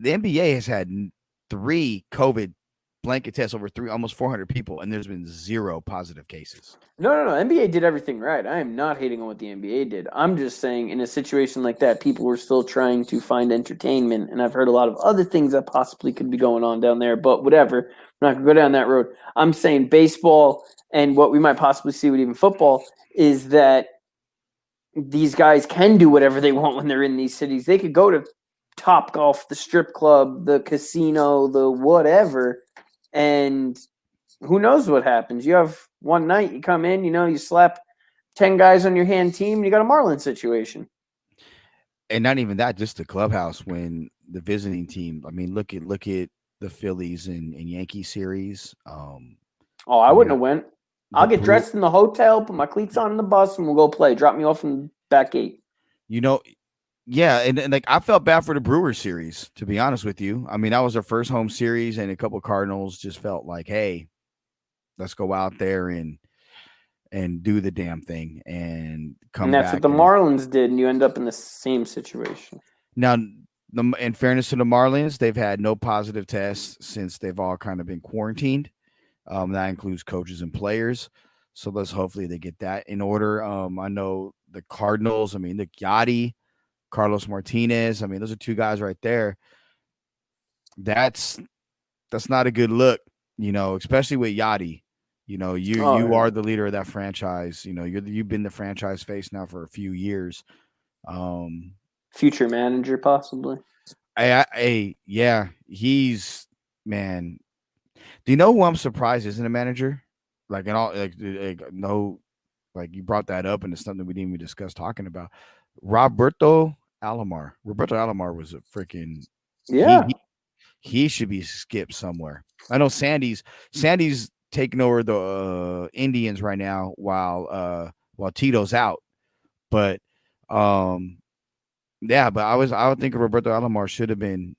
The NBA has had 3 COVID blanket tests over almost 400 people, and there's been 0 positive cases. No. NBA did everything right. I am not hating on what the NBA did. I'm just saying in a situation like that, people were still trying to find entertainment, and I've heard a lot of other things that possibly could be going on down there, but whatever. I'm not going to go down that road. I'm saying baseball and what we might possibly see with even football is that these guys can do whatever they want when they're in these cities. They could go to Top Golf, the strip club, the casino, the whatever, and who knows what happens. You have one night, you come in, you slap 10 guys on your hand team, and you got a Marlins situation. And not even that, just the clubhouse when the visiting team. I mean, look at the Phillies and Yankees series. I wouldn't have went. I'll get dressed in the hotel, put my cleats on the bus, and we'll go play. Drop me off in the back gate. Yeah, and like I felt bad for the Brewers series, to be honest with you. I mean, that was their first home series, and a couple of Cardinals just felt like, hey, let's go out there and do the damn thing and come and that's back. What the Marlins did, and you end up in the same situation. Now, in fairness to the Marlins, they've had no positive tests since they've all kind of been quarantined. That includes coaches and players. So let's hopefully they get that in order. I know the Cardinals, I mean, Nick Yachty, Carlos Martinez. I mean, those are 2 guys right there. That's not a good look, especially with Yachty. You are the leader of that franchise. You've been the franchise face now for a few years. Future manager, possibly. Yeah, he's, man. Do you know who I'm surprised isn't a manager? Like, you brought that up, and it's something we didn't even discuss talking about. Roberto Alomar. Roberto Alomar was a freaking He should be skipped somewhere. I know Sandy's taking over the Indians right now while Tito's out. But but I would think Roberto Alomar should have been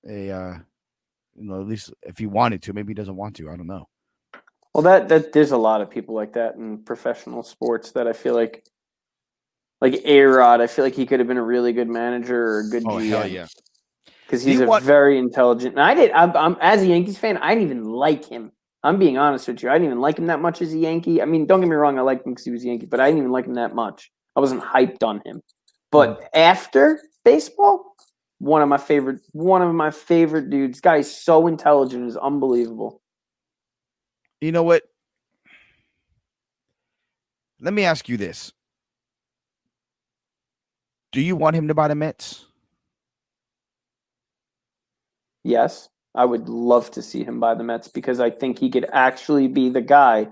at least if he wanted to. Maybe he doesn't want to. I don't know. Well, that there's a lot of people like that in professional sports that I feel like A-Rod, I feel like he could have been a really good manager or a good GM. Hell yeah. Because he's very intelligent. And I'm as a Yankees fan, I didn't even like him. I'm being honest with you. I didn't even like him that much as a Yankee. I mean, don't get me wrong, I liked him because he was a Yankee, but I didn't even like him that much. I wasn't hyped on him. But after baseball, one of my favorite dudes. Guy's so intelligent, is unbelievable. You know what? Let me ask you this. Do you want him to buy the Mets? Yes, I would love to see him buy the Mets because I think he could actually be the guy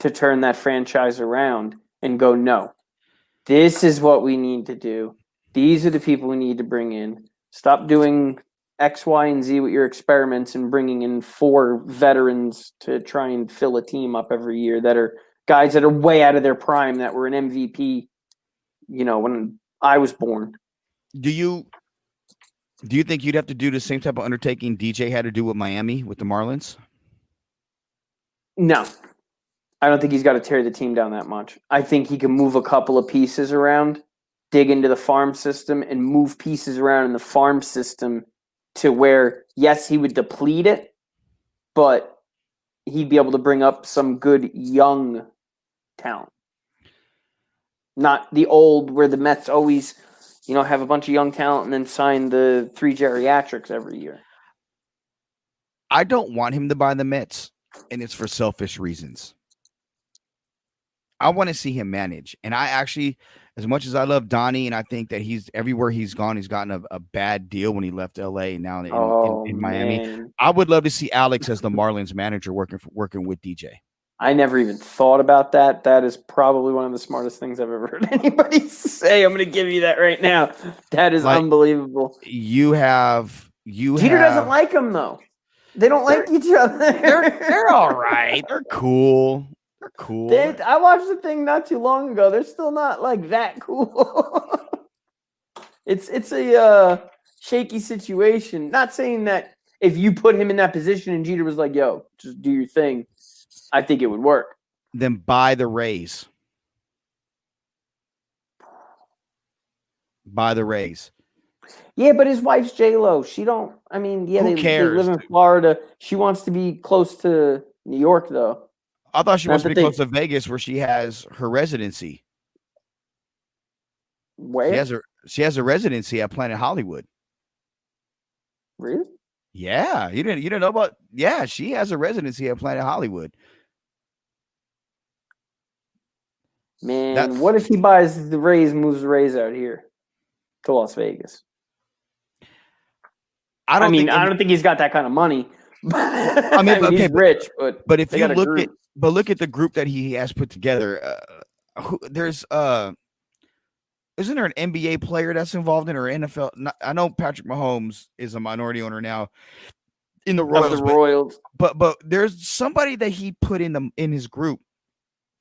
to turn that franchise around and go, no, this is what we need to do. These are the people we need to bring in. Stop doing X, Y, and Z with your experiments and bringing in 4 veterans to try and fill a team up every year that are guys that are way out of their prime that were an MVP, when I was born. Do you think you'd have to do the same type of undertaking DJ had to do with Miami with the Marlins? No. I don't think he's got to tear the team down that much. I think he can move a couple of pieces around, dig into the farm system, and move pieces around in the farm system to where, yes, he would deplete it, but he'd be able to bring up some good young talent. Not the old where the Mets always, have a bunch of young talent and then sign the 3 geriatrics every year. I don't want him to buy the Mets, and it's for selfish reasons. I want to see him manage. And I actually, as much as I love Donnie, and I think that he's everywhere he's gone, he's gotten a bad deal when he left LA and now in Miami. Man. I would love to see Alex as the Marlins manager working with DJ. I never even thought about that. That is probably one of the smartest things I've ever heard anybody say. I'm going to give you that right now. That is unbelievable. Jeter doesn't like him, though. They don't like each other. They're all right. They're cool. They're cool. I watched the thing not too long ago. They're still not like that cool. It's a shaky situation. Not saying that if you put him in that position and Jeter was like, yo, just do your thing, I think it would work. Then buy the Rays. Buy the Rays. Yeah, but his wife's J-Lo. She don't. I mean, yeah, Who they cares, live in dude? Florida. She wants to be close to New York, though. I thought she Not wants to that be close to Vegas, where she has her residency. Where? She has a residency at Planet Hollywood. Really? Yeah, you didn't know about? Yeah, she has a residency at Planet Hollywood. Man, what if he buys the Rays, moves the Rays out here to Las Vegas? I don't think he's got that kind of money. I mean, okay, he's rich, but if you look at the group that he has put together, there's isn't there an NBA player that's involved in or NFL? I know Patrick Mahomes is a minority owner now in the Royals. But there's somebody that he put in his group.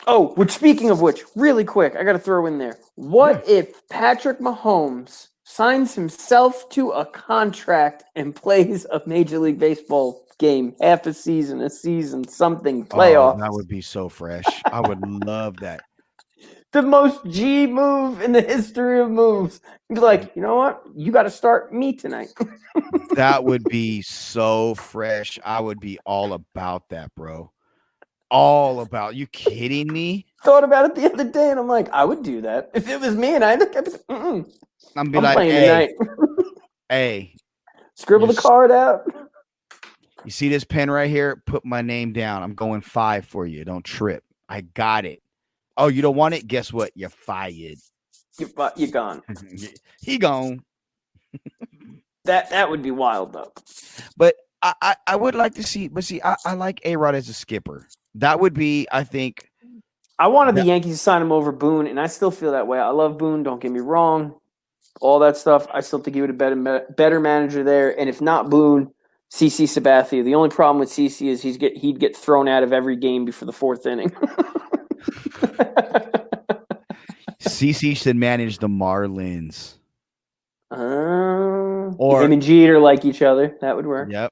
Oh, speaking of which, really quick, I got to throw in there. What if Patrick Mahomes signs himself to a contract and plays a Major League Baseball game, half a season, something, playoffs? Oh, that would be so fresh. I would love that. The most G move in the history of moves. He's like, you know what? You got to start me tonight. That would be so fresh. I would be all about that, bro. All about. You kidding me? Thought about it the other day, and I'm like, I would do that if it was me. And I'm like, playing hey, tonight. Hey, scribble the card out. You see this pen right here? Put my name down. I'm going 5 for you. Don't trip. I got it. Oh, you don't want it? Guess what? You're fired. You're gone. He gone. That would be wild, though. But I would like to see. But see, I like A-Rod as a skipper. That would be, I think. I wanted the Yankees to sign him over Boone, and I still feel that way. I love Boone. Don't get me wrong. All that stuff. I still think he would have been a better manager there. And if not Boone, CC Sabathia. The only problem with CC is he'd get thrown out of every game before the 4th inning. CC should manage the Marlins. Or him and Jeter like each other. That would work. Yep.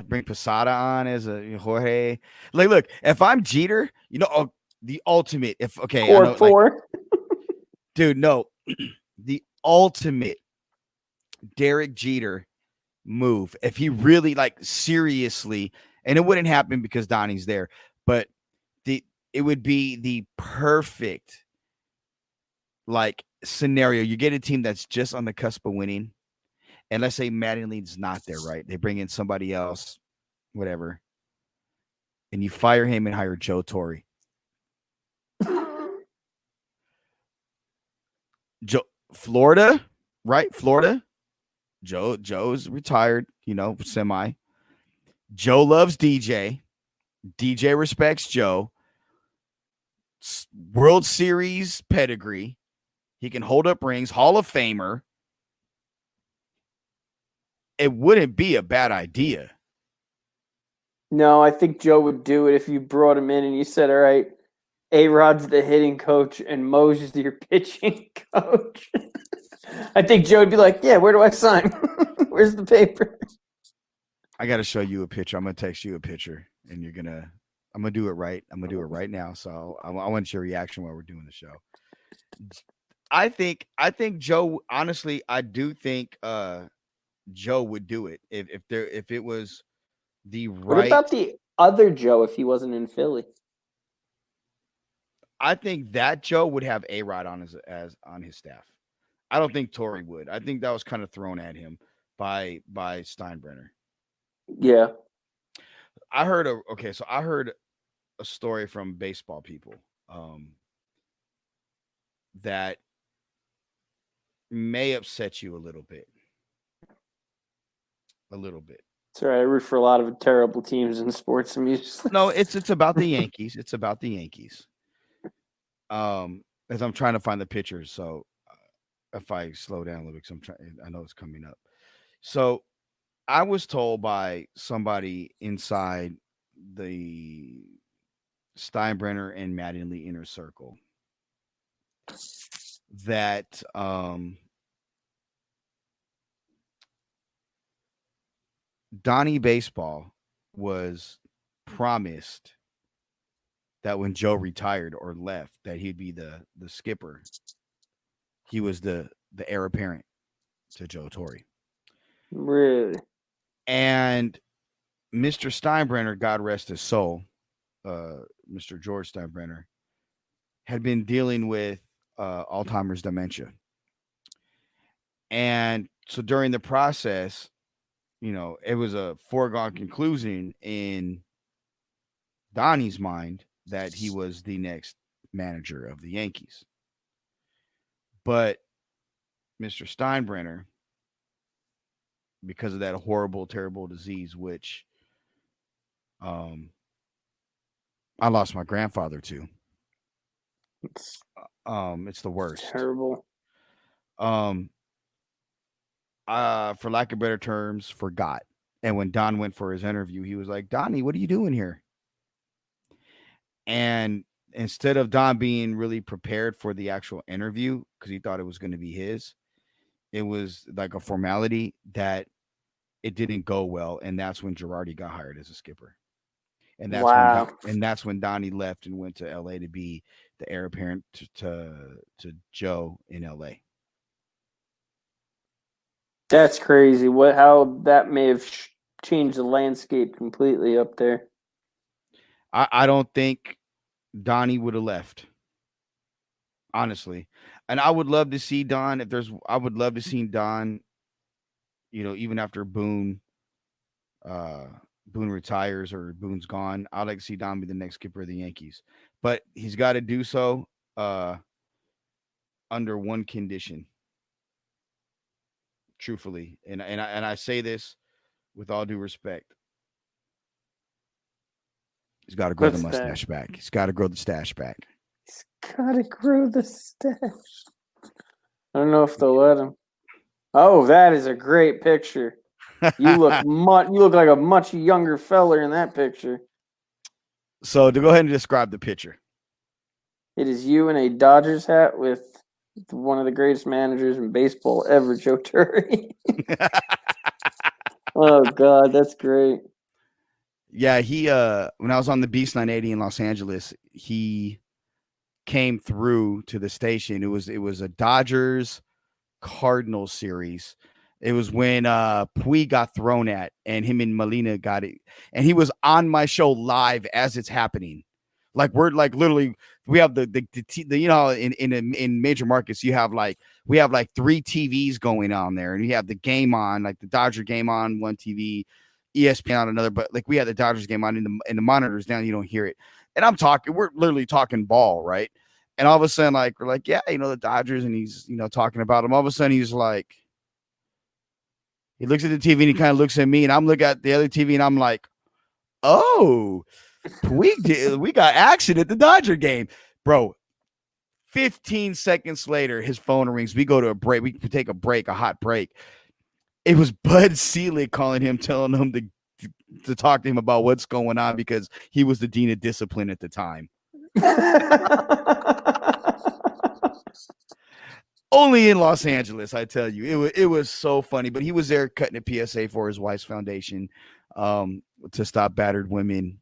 Bring Posada on as a Jorge. Like, look, if I'm Jeter, the ultimate. Dude, no, the ultimate Derek Jeter move. If he really seriously, and it wouldn't happen because Donnie's there, but it would be the perfect scenario. You get a team that's just on the cusp of winning. And let's say Mattingly's not there, right? They bring in somebody else, whatever. And you fire him and hire Joe Torre. Florida, right? Florida. Joe's retired, semi. Joe loves DJ. DJ respects Joe. World Series pedigree. He can hold up rings. Hall of Famer. It wouldn't be a bad idea. No, I think Joe would do it if you brought him in and you said, all right, A-Rod's the hitting coach and Mose your pitching coach. I think Joe would be like, yeah, where do I sign? Where's the paper? I got to show you a picture. I'm going to text you a picture and I'm going to do it right. I'm going to do it right now. So I want your reaction while we're doing the show. I think Joe, honestly, I do think Joe would do it if it was the right. What about the other Joe if he wasn't in Philly? I think that Joe would have A-Rod on his staff. I don't think Torre would. I think that was kind of thrown at him by Steinbrenner. Yeah. I heard a story from baseball people that may upset you a little bit. It's all right. I root for a lot of terrible teams in sports. No, it's about the Yankees. It's about the Yankees. As I'm trying to find the pictures, so if I slow down a little bit, because I know it's coming up. So I was told by somebody inside the Steinbrenner and Mattingly inner circle that Donnie Baseball was promised that when Joe retired or left, that he'd be the skipper. He was the heir apparent to Joe Torre. Really? And Mr. Steinbrenner, God rest his soul, Mr. George Steinbrenner, had been dealing with Alzheimer's dementia. And so during the process, it was a foregone conclusion in Donnie's mind that he was the next manager of the Yankees. But Mr. Steinbrenner, because of that horrible, terrible disease, which I lost my grandfather to. It's the worst. Terrible. For lack of better terms, forgot. And when Don went for his interview, he was like, "Donnie, what are you doing here?" And instead of Don being really prepared for the actual interview, because he thought it was going to be his, it was like a formality that it didn't go well. And that's when Girardi got hired as a skipper. And that's when Donnie left and went to LA to be the heir apparent to Joe in LA. That's crazy. How that may have changed the landscape completely up there. I don't think Donnie would have left, honestly. And I would love to see Don. I would love to see Don. Even after Boone retires or Boone's gone, I'd like to see Don be the next skipper of the Yankees. But he's got to do so under one condition. Truthfully, and I say this with all due respect. He's got to grow the mustache back. He's got to grow the stash back. He's got to grow the stash. I don't know if they'll let him. Oh, that is a great picture. You look like a much younger fella in that picture. So to go ahead and describe the picture. It is you in a Dodgers hat with one of the greatest managers in baseball ever, Joe Torre. Oh God, that's great. Yeah, he when I was on the Beast 980 in Los Angeles, he came through to the station. It was a Dodgers Cardinals series. It was when Puig got thrown at and him and Molina got it. And he was on my show live as it's happening. Like we're like literally we have the in major markets we have like 3 TVs going on there, and you have the game on, like the Dodger game on one TV, ESPN on another, but like we had the Dodgers game on in the monitors down, you don't hear it. And we're literally talking ball, right? And all of a sudden, like we're like, yeah, the Dodgers, and he's talking about them. All of a sudden he's like, he looks at the TV and he kind of looks at me, and I'm looking at the other TV and I'm like, oh, we got action at the Dodger game, bro. 15 seconds later, his phone rings. We go to a break. We take a break, a hot break. It was Bud Selig calling him, telling him to talk to him about what's going on because he was the dean of discipline at the time. Only in Los Angeles, I tell you. It was so funny. But he was there cutting a PSA for his wife's foundation to stop battered women,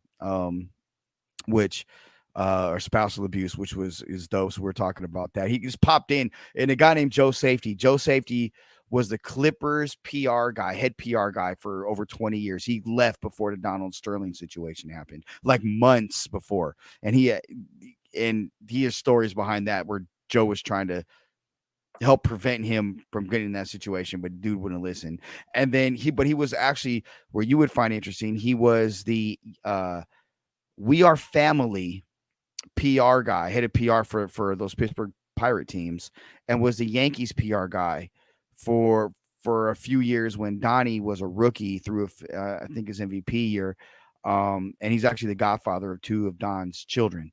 which or spousal abuse, which is dope. So we're talking about that. He just popped in, and a guy named Joe Safety. Joe Safety was the Clippers PR guy, head PR guy for over 20 years. He left before the Donald Sterling situation happened, like months before. And he has stories behind that where Joe was trying to help prevent him from getting in that situation, but dude wouldn't listen. And then he was actually, where you would find interesting, he was the We Are Family PR guy, head of PR for those Pittsburgh Pirate teams, and was the Yankees PR guy for a few years when Donnie was a rookie through I think his MVP year. And he's actually the godfather of 2 of Don's children.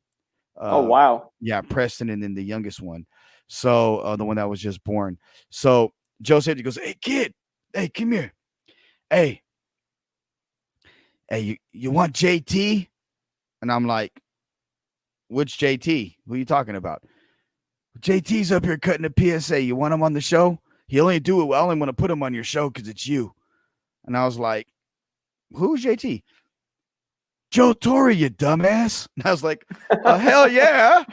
Oh wow. Yeah, Preston and then the youngest one. So the one that was just born. So Joe said, he goes, "Hey kid, hey, come here. Hey, you want JT?" And I'm like, "Which JT? Who are you talking about?" "JT's up here cutting a PSA. You want him on the show? He only do it. I only want to put him on your show because it's you." And I was like, who's JT? Joe Torre, you dumbass. And I was like, hell yeah.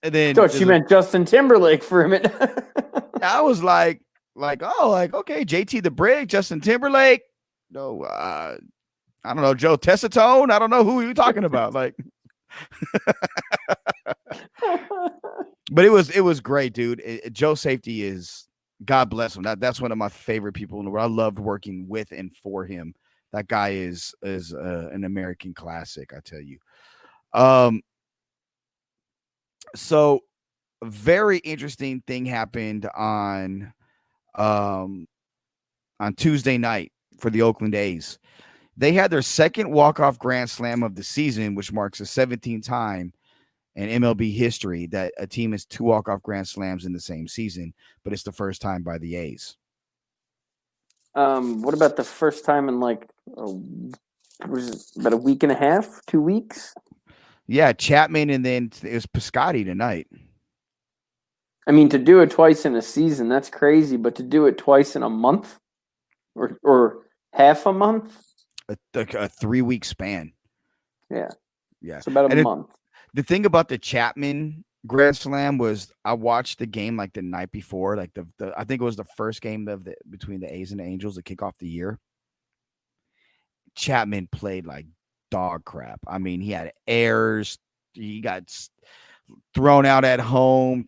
And then thought you meant Justin Timberlake for a minute. I was like, okay, JT the Brick, Justin Timberlake. No, I don't know, Joe Tessitone. I don't know who you talking about. Like, but it was great, dude. Joe Safety is, God bless him. That's one of my favorite people in the world. I loved working with and for him. That guy is an American classic, I tell you. So a very interesting thing happened on Tuesday night for the Oakland A's. They had their second walk-off grand slam of the season, which marks the 17th time in MLB history that a team has 2 walk-off grand slams in the same season, but it's the first time by the A's. What about the first time in like about a week and a half, 2 weeks? Yeah, Chapman, and then it was Piscotty tonight. I mean, to do it twice in a season, that's crazy. But to do it twice in a month, or half a month, a 3-week span. Yeah, yeah, it's about a month. The thing about the Chapman grand slam was I watched the game like the night before, like the I think it was the first game between the A's and the Angels to kick off the year. Chapman played like dog crap. I mean, he had errors. He got thrown out at home.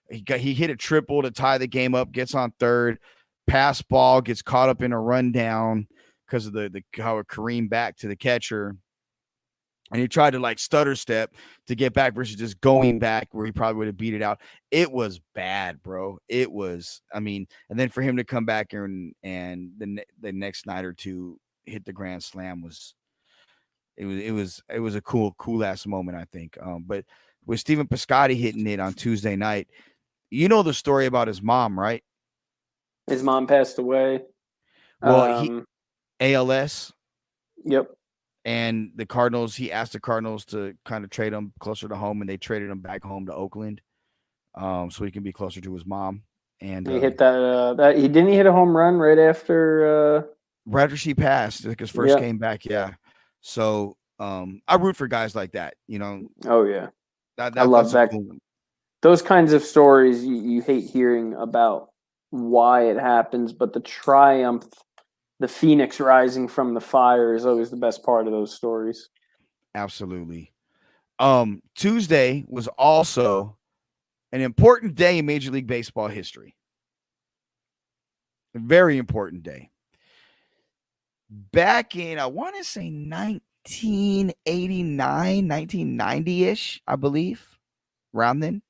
He hit a triple to tie the game up. Gets on third, pass ball, gets caught up in a rundown because of how it careened back to the catcher. And he tried to like stutter step to get back versus just going back where he probably would have beat it out. It was bad, bro. It was, I mean, and then for him to come back and the next night or two hit the grand slam was a cool ass moment, I think. But with Stephen Piscotty hitting it on Tuesday night, you know the story about his mom, right? His mom passed away. Well, ALS. Yep. And the Cardinals, he asked the Cardinals to kind of trade him closer to home, and they traded him back home to Oakland, so he can be closer to his mom. And he hit that he hit a home run right after she passed, like his first game back. Yeah. So I root for guys like that, you know. Oh yeah. I love that. Cool. Those kinds of stories you hate hearing about why it happens, but the triumph, the phoenix rising from the fire is always the best part of those stories. Absolutely. Tuesday was also an important day in Major League Baseball history. A very important day. Back in, I want to say 1989, 1990-ish, I believe, around then.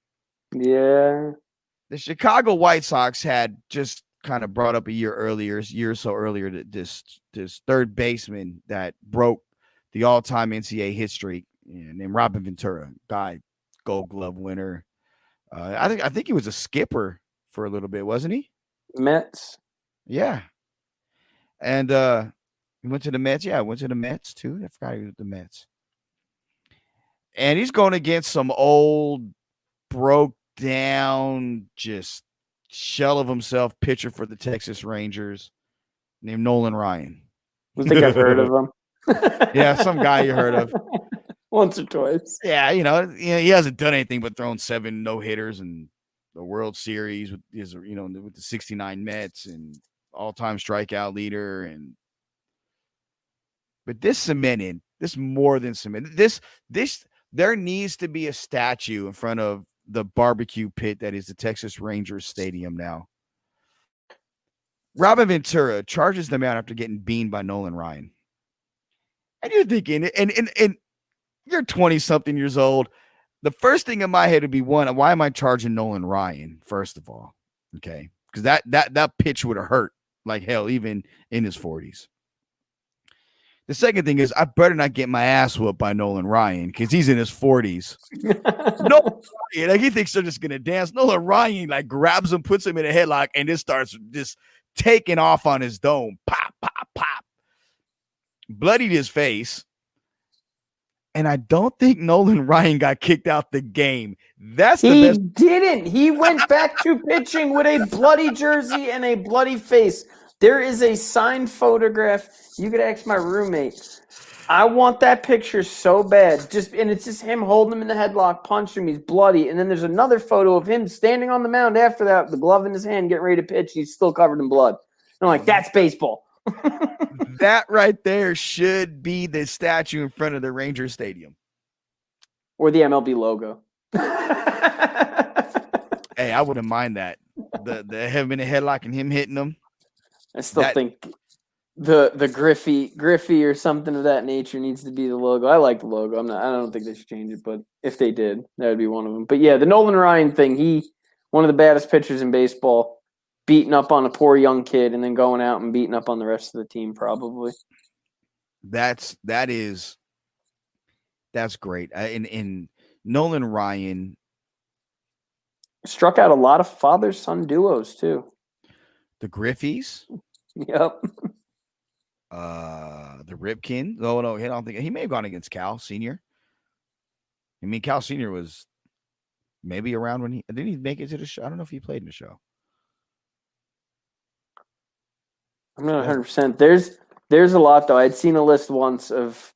Yeah. The Chicago White Sox had just kind of brought up a year or so earlier, this third baseman that broke the all-time NCAA hit streak, named Robin Ventura, Gold Glove winner. I think he was a skipper for a little bit, wasn't he? Mets. Yeah. And he went to the Mets. Yeah, went to the Mets too. I forgot he was the Mets. And he's going against some old, broke down, just shell of himself pitcher for the Texas Rangers named Nolan Ryan. I think I've heard of him. Yeah, some guy you heard of. Once or twice. Yeah, he hasn't done anything but thrown 7 no-hitters in the World Series with with the 69 Mets and all-time strikeout leader. But this more than cemented. This there needs to be a statue in front of the barbecue pit that is the Texas Rangers Stadium now. Robin Ventura charges them out after getting beaned by Nolan Ryan. And you're thinking, and you're 20-something years old. The first thing in my head would be, one, why am I charging Nolan Ryan, first of all? Okay. Because that pitch would have hurt like hell, even in his 40s. The second thing is, I better not get my ass whooped by Nolan Ryan because he's in his 40s. Nolan Ryan, like, he thinks they're just gonna dance. Nolan Ryan like grabs him, puts him in a headlock, and just starts just taking off on his dome. Pop, pop, pop. Bloodied his face. And I don't think Nolan Ryan got kicked out the game. He didn't. He went back to pitching with a bloody jersey and a bloody face. There is a signed photograph. You could ask my roommate. I want that picture so bad. And it's just him holding him in the headlock, punching him. He's bloody. And then there's another photo of him standing on the mound after that, the glove in his hand, getting ready to pitch. He's still covered in blood. And I'm like, that's baseball. That right there should be the statue in front of the Ranger Stadium. Or the MLB logo. Hey, I wouldn't mind that. The him in the headlock and him hitting them. I still think the Griffey or something of that nature needs to be the logo. I like the logo. I don't think they should change it, but if they did, that would be one of them. But yeah, the Nolan Ryan thing, one of the baddest pitchers in baseball, beating up on a poor young kid and then going out and beating up on the rest of the team probably. That's great. And Nolan Ryan struck out a lot of father-son duos too. The Griffies. Yep. The Ripkins. Oh no, I don't think he may have gone against Cal Senior. I mean, Cal Senior was maybe around when didn't he make it to the show? I don't know if he played in the show. I'm not 100%. There's a lot though. I'd seen a list once of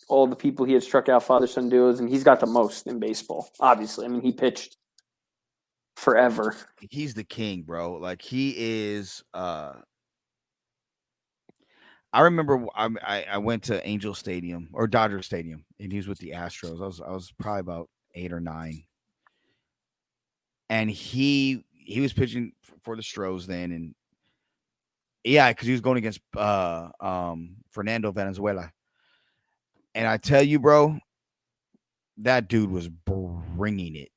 all the people he had struck out father-son duos, and he's got the most in baseball. Obviously, I mean, he pitched forever. He's the king, bro. Like he is. I remember I went to Angel Stadium or Dodger Stadium, and he was with the Astros. I was probably about 8 or 9, and he was pitching for the Stros then, and yeah, because he was going against Fernando Valenzuela, and I tell you, bro, that dude was bringing it.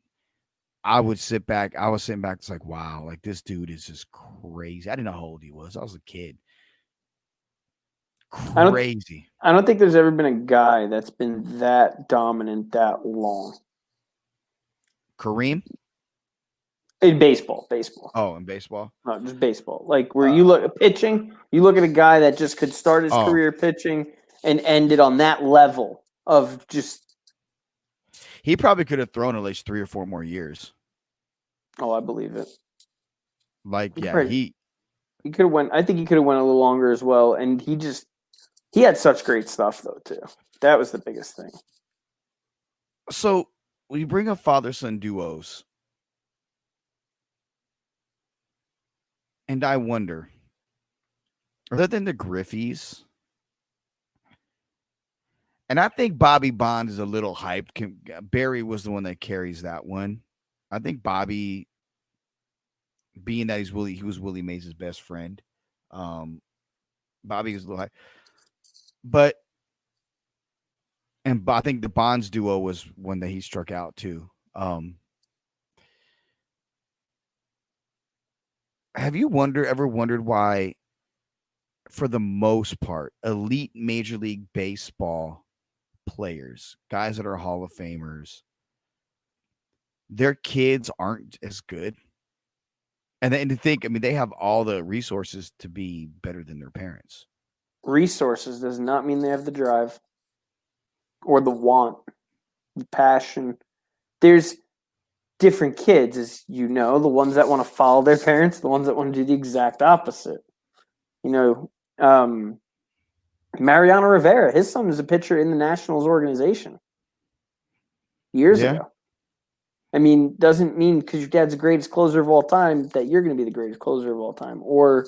I was sitting back. It's like, wow, like this dude is just crazy. I didn't know how old he was. I was a kid. Crazy. I don't think there's ever been a guy that's been that dominant that long. Kareem? In baseball. Oh, in baseball? No, just baseball. Like where you look at pitching, you look at a guy that just could start his career pitching and end it on that level of just. He probably could have thrown at least 3 or 4 more years. Oh, I believe it. Like, yeah, he could have went. I think he could have went a little longer as well, and he had such great stuff though too. That was the biggest thing. So when you bring up father-son duos, and I wonder, other than the Griffies, and I think Bobby Bonds is a little hyped. Barry was the one that carries that one. I think Bobby, being that he was Willie Mays' best friend, Bobby was a little hyped. But I think the Bonds duo was one that he struck out too. Have you ever wondered why, for the most part, elite Major League Baseball players, guys that are Hall of Famers, their kids aren't as good? And to think, I mean, they have all the resources to be better than their parents. Resources does not mean they have the drive or the want, the passion. There's different kids, as you know, the ones that want to follow their parents, the ones that want to do the exact opposite. You know, Mariano Rivera, his son is a pitcher in the Nationals organization years ago. I mean, doesn't mean because your dad's the greatest closer of all time that you're going to be the greatest closer of all time, or,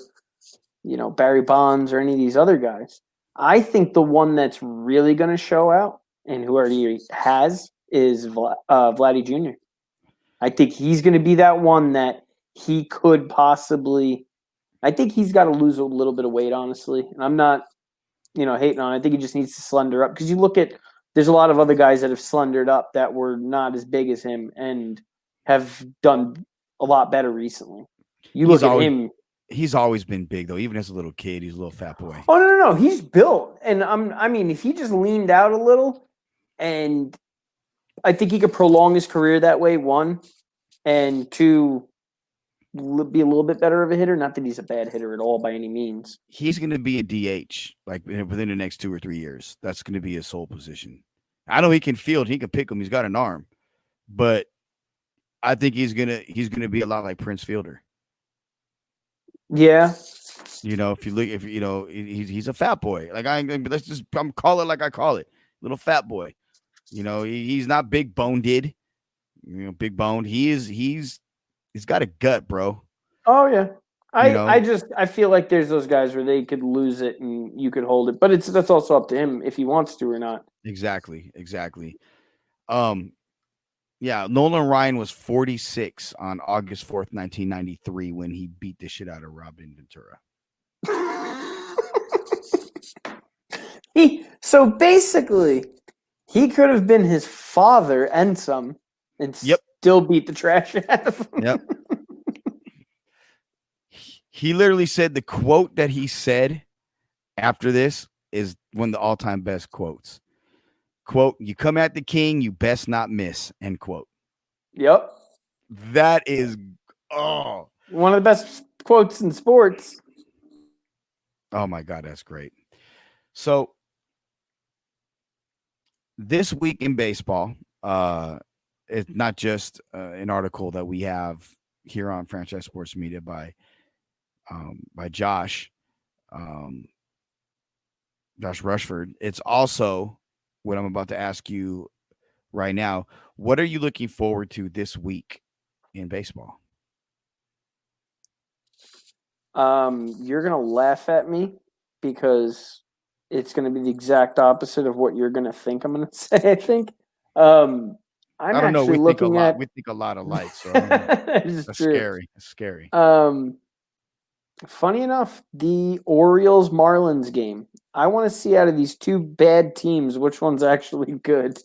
you know, Barry Bonds or any of these other guys. I think the one that's really going to show out, and who already has, is Vladdy Jr. I think he's going to be that one that he could possibly. I think he's got to lose a little bit of weight, honestly. And I'm not, hating on it. I think he just needs to slender up, because you look at. There's a lot of other guys that have slendered up that were not as big as him and have done a lot better recently. Look at him. He's always been big, though. Even as a little kid, he's a little fat boy. Oh, no. He's built. And if he just leaned out a little, and I think he could prolong his career that way, 1, and 2, be a little bit better of a hitter. Not that he's a bad hitter at all by any means. He's going to be a DH like within the next 2 or 3 years. That's going to be his sole position. I know he can field. He can pick him. He's got an arm, but I think he's gonna be a lot like Prince Fielder. Yeah, If you look, if he's a fat boy. Like let's just call it like I call it, little fat boy. He's not big boned. Big boned. He's got a gut, bro. Oh yeah. You know I feel like there's those guys where they could lose it and you could hold it, but that's also up to him if he wants to or not. exactly. Yeah, Nolan Ryan was 46 on August 4th, 1993, when he beat the shit out of Robin Ventura. So basically, he could have been his father and some, and still beat the trash out of him. Yep. He literally said the quote that he said after this is one of the all-time best quotes. Quote, "You come at the king, you best not miss," end quote. Yep. That is one of the best quotes in sports. Oh my God, that's great. So this week in baseball, it's not just an article that we have here on Franchise Sports Media by Josh Rushford. It's also what I'm about to ask you right now. What are you looking forward to this week in baseball? You're gonna laugh at me because it's gonna be the exact opposite of what you're gonna think I'm gonna say. I think. I'm I don't know. actually looking at. We think a lot alike, so that's scary. It's scary. Funny enough, the Orioles-Marlins game. I want to see out of these two bad teams which one's actually good.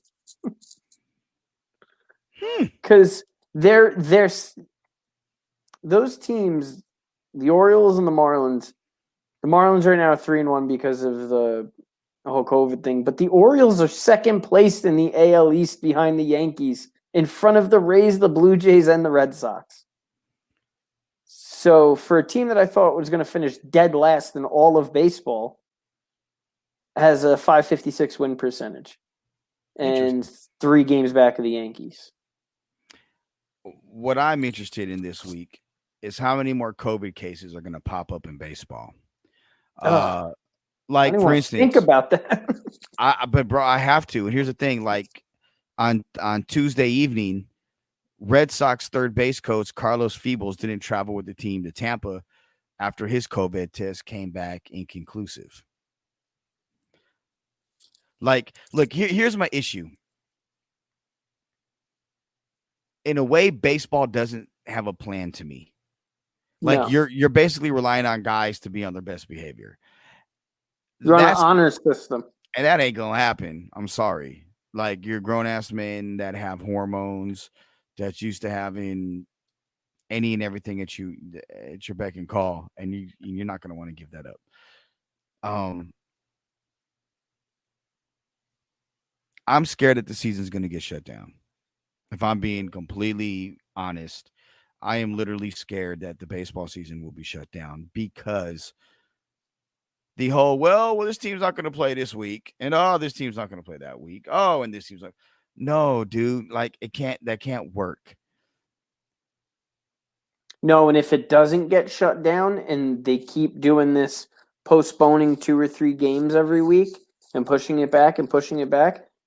Because those teams, the Orioles and the Marlins right now are 3-1 because of the whole COVID thing. But the Orioles are second placed in the AL East behind the Yankees, in front of the Rays, the Blue Jays, and the Red Sox. So for a team that I thought was going to finish dead last in all of baseball, has a .556 win percentage and 3 games back of the Yankees. What I'm interested in this week is how many more COVID cases are going to pop up in baseball. Like, for instance, think about that. But bro, I have to. And here's the thing: like on Tuesday evening, Red Sox third base coach Carlos Feebles didn't travel with the team to Tampa after his COVID test came back inconclusive. Like, look, here's my issue. In a way, baseball doesn't have a plan to me. Like, no. You're basically relying on guys to be on their best behavior. You're on an honor system. And that ain't gonna happen. I'm sorry. Like, you're grown-ass men that have hormones, that's used to having any and everything at your beck and call, and you're not gonna want to give that up. I'm scared that the season's gonna get shut down. If I'm being completely honest, I am literally scared that the baseball season will be shut down because the whole, well, this team's not going to play this week, and this team's not going to play that week. Oh, and this team's like, no, dude, like that can't work. No, and if it doesn't get shut down and they keep doing this, postponing 2 or 3 games every week and pushing it back,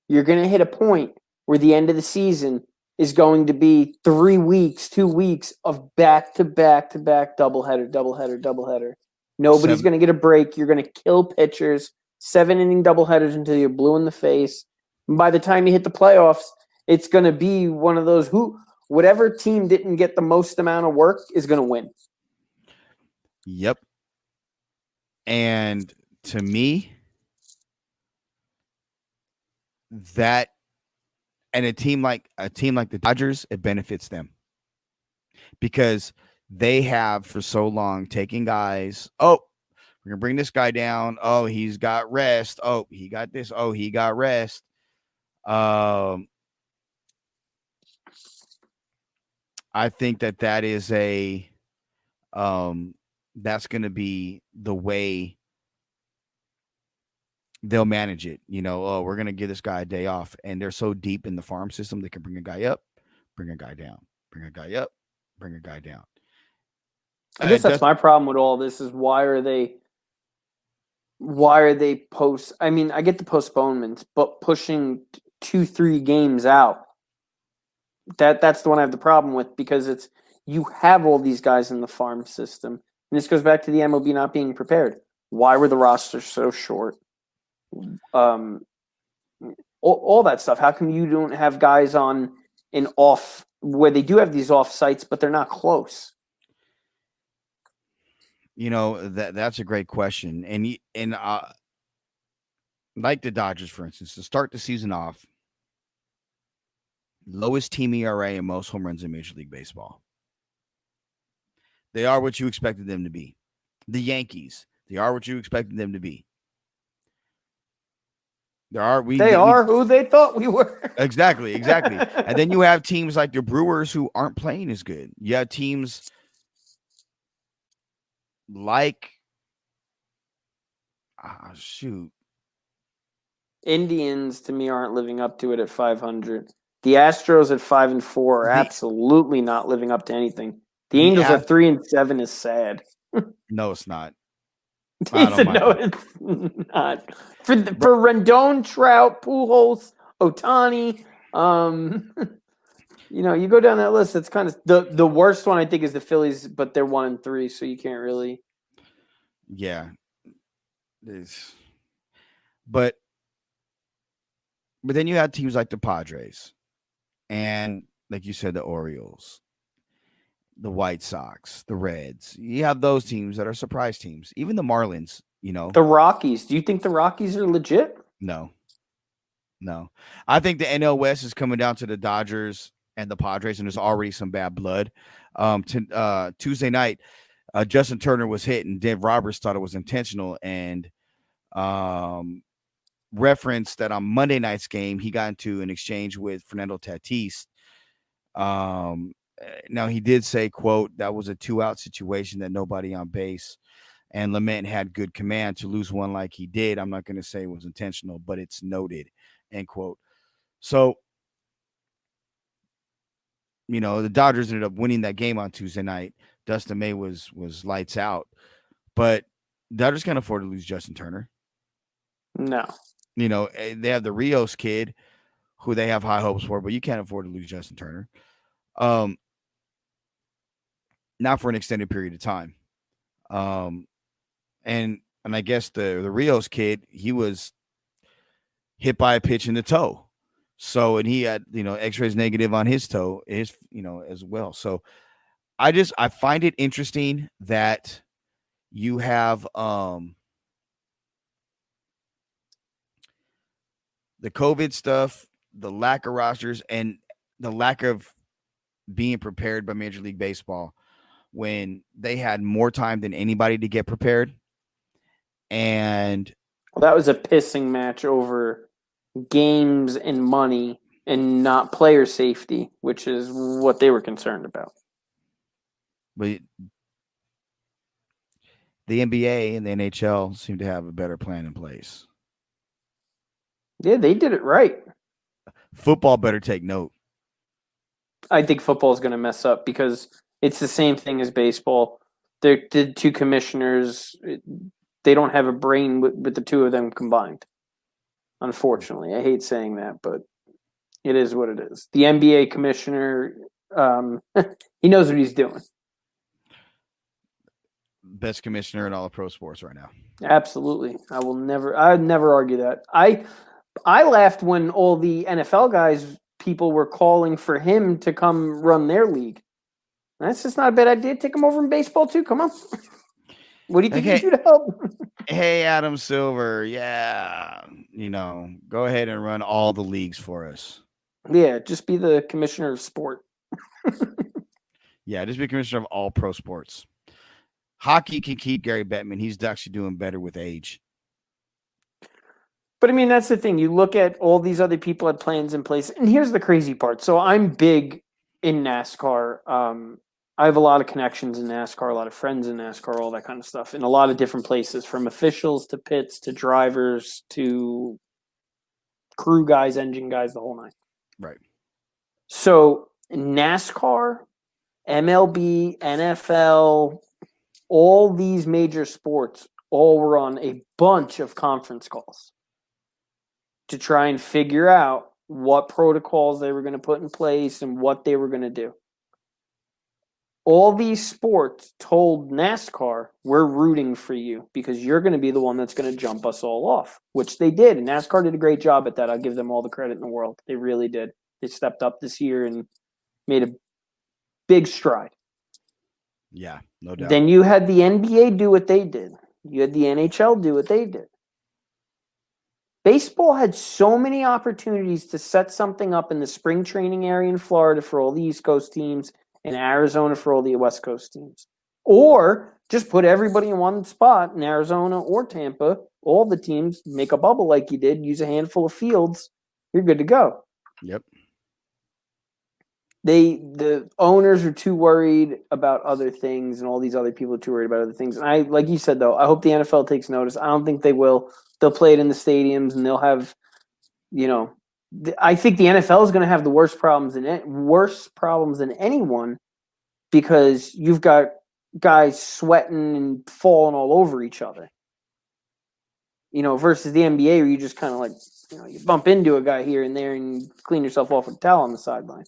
you're going to hit a point where the end of the season is going to be 3 weeks, 2 weeks of back-to-back doubleheader. Nobody's going to get a break. You're going to kill pitchers, 7-inning doubleheaders until you're blue in the face. And by the time you hit the playoffs, it's going to be one of those whatever team didn't get the most amount of work is going to win. Yep. And to me, that and a team like the Dodgers, it benefits them because they have for so long taken guys. Oh, we're gonna bring this guy down. Oh, he's got rest. Oh, he got this. Oh, he got rest. I think that is that's going to be the way they'll manage it. Oh, we're going to give this guy a day off. And they're so deep in the farm system, they can bring a guy up, bring a guy down, bring a guy up, bring a guy down. I guess that's my problem with all this is why are they post? I mean, I get the postponements, but pushing 2-3 games out. That's the one I have the problem with because you have all these guys in the farm system, and this goes back to the MLB not being prepared. Why were the rosters so short? All that stuff. How come you don't have guys on an off where they do have these off sites, but they're not close? That's a great question, and like the Dodgers, for instance, to start the season off, lowest team ERA and most home runs in Major League Baseball. They are what you expected them to be. The Yankees, they are what you expected them to be. They are who they thought we were. Exactly. And then you have teams like the Brewers who aren't playing as good. You have teams like Indians to me aren't living up to it at 500. The Astros at 5-4 are absolutely not living up to anything. The Angels at 3-7 is sad. No, it's not. He said, no, it's not. For Rendon, Trout, Pujols, Ohtani, you go down that list. It's kind of the worst one. I think is the Phillies, but they're 1-3, so you can't really. Yeah, but then you have teams like the Padres, and like you said, the Orioles, the White Sox, the Reds. You have those teams that are surprise teams. Even the Marlins, The Rockies. Do you think the Rockies are legit? No. I think the NL West is coming down to the Dodgers and the Padres, and there's already some bad blood. Tuesday night, Justin Turner was hit, and Dave Roberts thought it was intentional, and referenced that on Monday night's game, he got into an exchange with Fernando Tatis. Now he did say, quote, that was a 2-out situation, that nobody on base, and Lement had good command to lose one like he did. I'm not going to say it was intentional, but it's noted, end quote. So, the Dodgers ended up winning that game on Tuesday night. Dustin May was lights out, but Dodgers can't afford to lose Justin Turner. No. They have the Rios kid who they have high hopes for, but you can't afford to lose Justin Turner. Not for an extended period of time. And I guess the Rios kid, he was hit by a pitch in the toe. So, and he had, x-rays negative on his toe, as well. So I find it interesting that you have the COVID stuff, the lack of rosters, and the lack of being prepared by Major League Baseball when they had more time than anybody to get prepared. And that was a pissing match over games and money and not player safety, which is what they were concerned about. But the NBA and the NHL seem to have a better plan in place. Yeah, they did it right. Football better take note. I think football is going to mess up because it's the same thing as baseball. The two commissioners, they don't have a brain with the two of them combined. Unfortunately, I hate saying that, but it is what it is. The NBA commissioner, he knows what he's doing. Best commissioner in all of pro sports right now. Absolutely. I'd never argue that. I laughed when all the NFL people were calling for him to come run their league. That's just not a bad idea. Take him over in baseball too. Come on. What do you think you do to help? Hey, Adam Silver. Yeah. Go ahead and run all the leagues for us. Yeah. Just be the commissioner of sport. Yeah. Just be commissioner of all pro sports. Hockey can keep Gary Bettman. He's actually doing better with age. But I mean, that's the thing. You look at all these other people had plans in place. And here's the crazy part. So I'm big in NASCAR. I have a lot of connections in NASCAR, a lot of friends in NASCAR, all that kind of stuff, in a lot of different places, from officials to pits to drivers to crew guys, engine guys, the whole nine. Right. So NASCAR, MLB, NFL, all these major sports all were on a bunch of conference calls to try and figure out what protocols they were going to put in place and what they were going to do. All these sports told NASCAR, we're rooting for you because you're going to be the one that's going to jump us all off, which they did. And NASCAR did a great job at that. I'll give them all the credit in the world. They really did. They stepped up this year and made a big stride. Yeah, no doubt. Then you had the NBA do what they did. You had the NHL do what they did. Baseball had so many opportunities to set something up in the spring training area in Florida for all the East Coast teams and Arizona for all the West Coast teams. Or just put everybody in one spot in Arizona or Tampa, all the teams, make a bubble like you did, use a handful of fields, you're good to go. Yep. The owners are too worried about other things, and all these other people are too worried about other things. And I, like you said, though, I hope the NFL takes notice. I don't think they will. They'll play it in the stadiums, and they'll have, I think the NFL is going to have the worst problems than anyone, because you've got guys sweating and falling all over each other. Versus the NBA, where you just kind of like, you bump into a guy here and there and you clean yourself off with a towel on the sideline.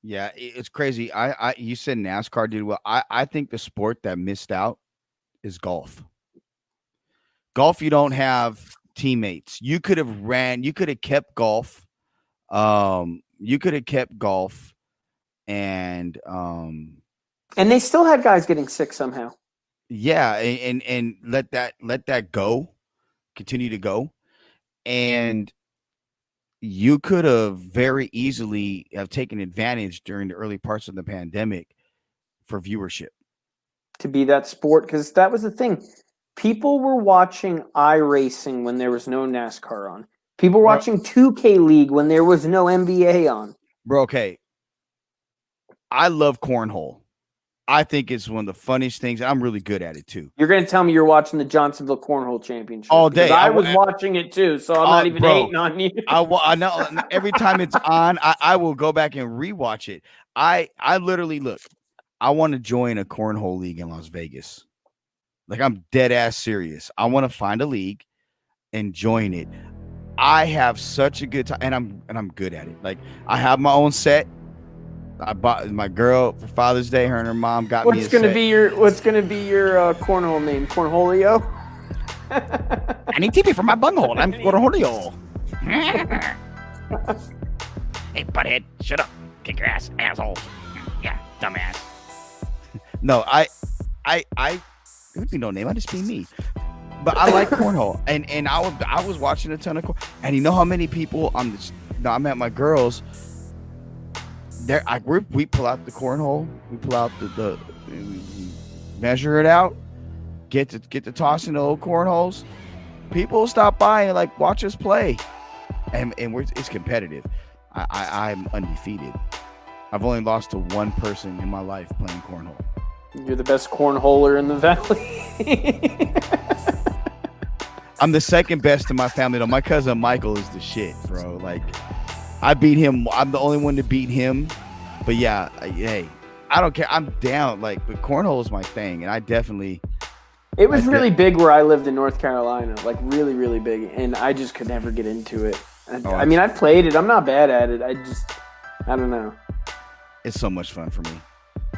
Yeah, it's crazy. You said NASCAR did well. I think the sport that missed out is golf. Golf, you don't have teammates. You could have kept golf. You could have kept golf, and they still had guys getting sick somehow. Yeah, and let that go, continue to go, and you could have very easily have taken advantage during the early parts of the pandemic for viewership. To be that sport, because that was the thing. People were watching iRacing when there was no NASCAR on. People were watching 2K League when there was no NBA on. Bro, okay. I love cornhole. I think it's one of the funniest things. I'm really good at it too. You're going to tell me you're watching the Johnsonville Cornhole Championship all day. I was watching it too, so I'm not even hating on you. I know. Every time it's on, I will go back and rewatch it. I literally look. I want to join a cornhole league in Las Vegas. Like, I'm dead ass serious. I want to find a league and join it. I have such a good time, and I'm good at it. Like, I have my own set. I bought my girl for Father's Day. Her and her mom got me a set. What's gonna be your cornhole name? Cornholio? I need TP for my bunghole. I'm Cornholio. Hey, butthead, shut up. Kick your ass, asshole. Yeah, dumbass. No, I it would be no name. I just be me. But I like cornhole, and I was watching a ton of cornhole, and you know how many people I'm at my girls. We pull out the cornhole, we pull out the we measure it out, get to tossing the old cornholes. People stop by and like watch us play, and it's competitive. I'm undefeated. I've only lost to one person in my life playing cornhole. You're the best cornholer in the valley. I'm the second best in my family though. My cousin Michael is the shit, bro. Like, I beat him. I'm the only one to beat him. But yeah, hey, I don't care. I'm down. Like, but cornhole is my thing, and I definitely. It was really big where I lived in North Carolina, like really, really big, and I just could never get into it. I mean, I've played it. I'm not bad at it. I don't know. It's so much fun for me.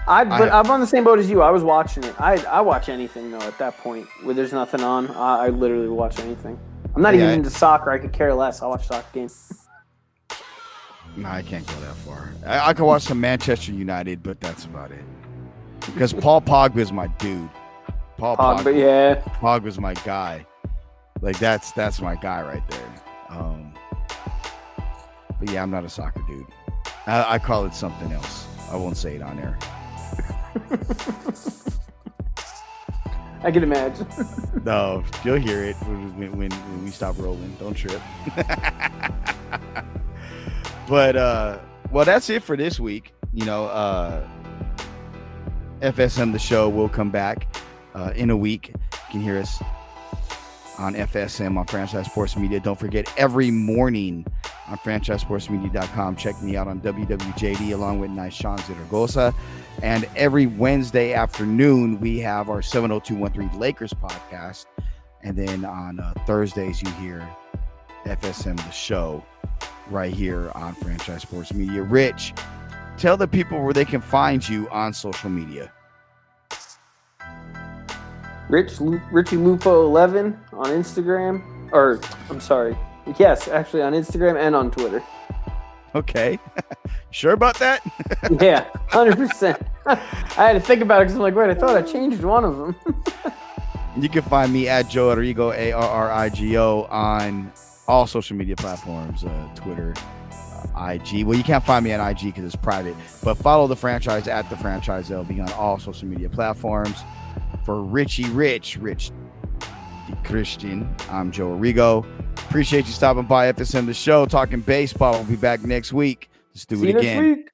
I'm on the same boat as you. I was watching it. I watch anything though. At that point, where there's nothing on, I literally watch anything. I'm not even into soccer. I could care less. I'll watch soccer games. No, I can't go that far. I can watch some Manchester United, but that's about it. Because Paul Pogba is my dude. Paul Pogba, yeah. Pogba's my guy. Like, that's my guy right there. But yeah, I'm not a soccer dude. I call it something else. I won't say it on air. I can imagine. No, you'll hear it when we stop rolling. Don't trip. But well, that's it for this week. FSM the show will come back in a week. You can hear us on FSM on Franchise Sports Media. Don't forget, every morning on franchisesportsmedia.com. Check me out on WWJD along with nice Sean Zaragoza. And every Wednesday afternoon, we have our 70213 Lakers podcast. And then on Thursdays, you hear FSM The Show right here on Franchise Sports Media. Rich, tell the people where they can find you on social media. Richie Lupo 11 on Instagram, or I'm sorry, yes, actually on Instagram and on Twitter. Okay, sure about that? Yeah, 100%. I had to think about it because I'm like, wait, I thought I changed one of them. You can find me at Joe Arrigo, Arrigo, on all social media platforms, Twitter, IG. Well, you can't find me on IG because it's private, but follow the franchise at the franchise LV on all social media platforms. For Rich Decristan, I'm Joe Arrigo. Appreciate you stopping by FSM The Show, talking baseball. We'll be back next week. Let's do it again.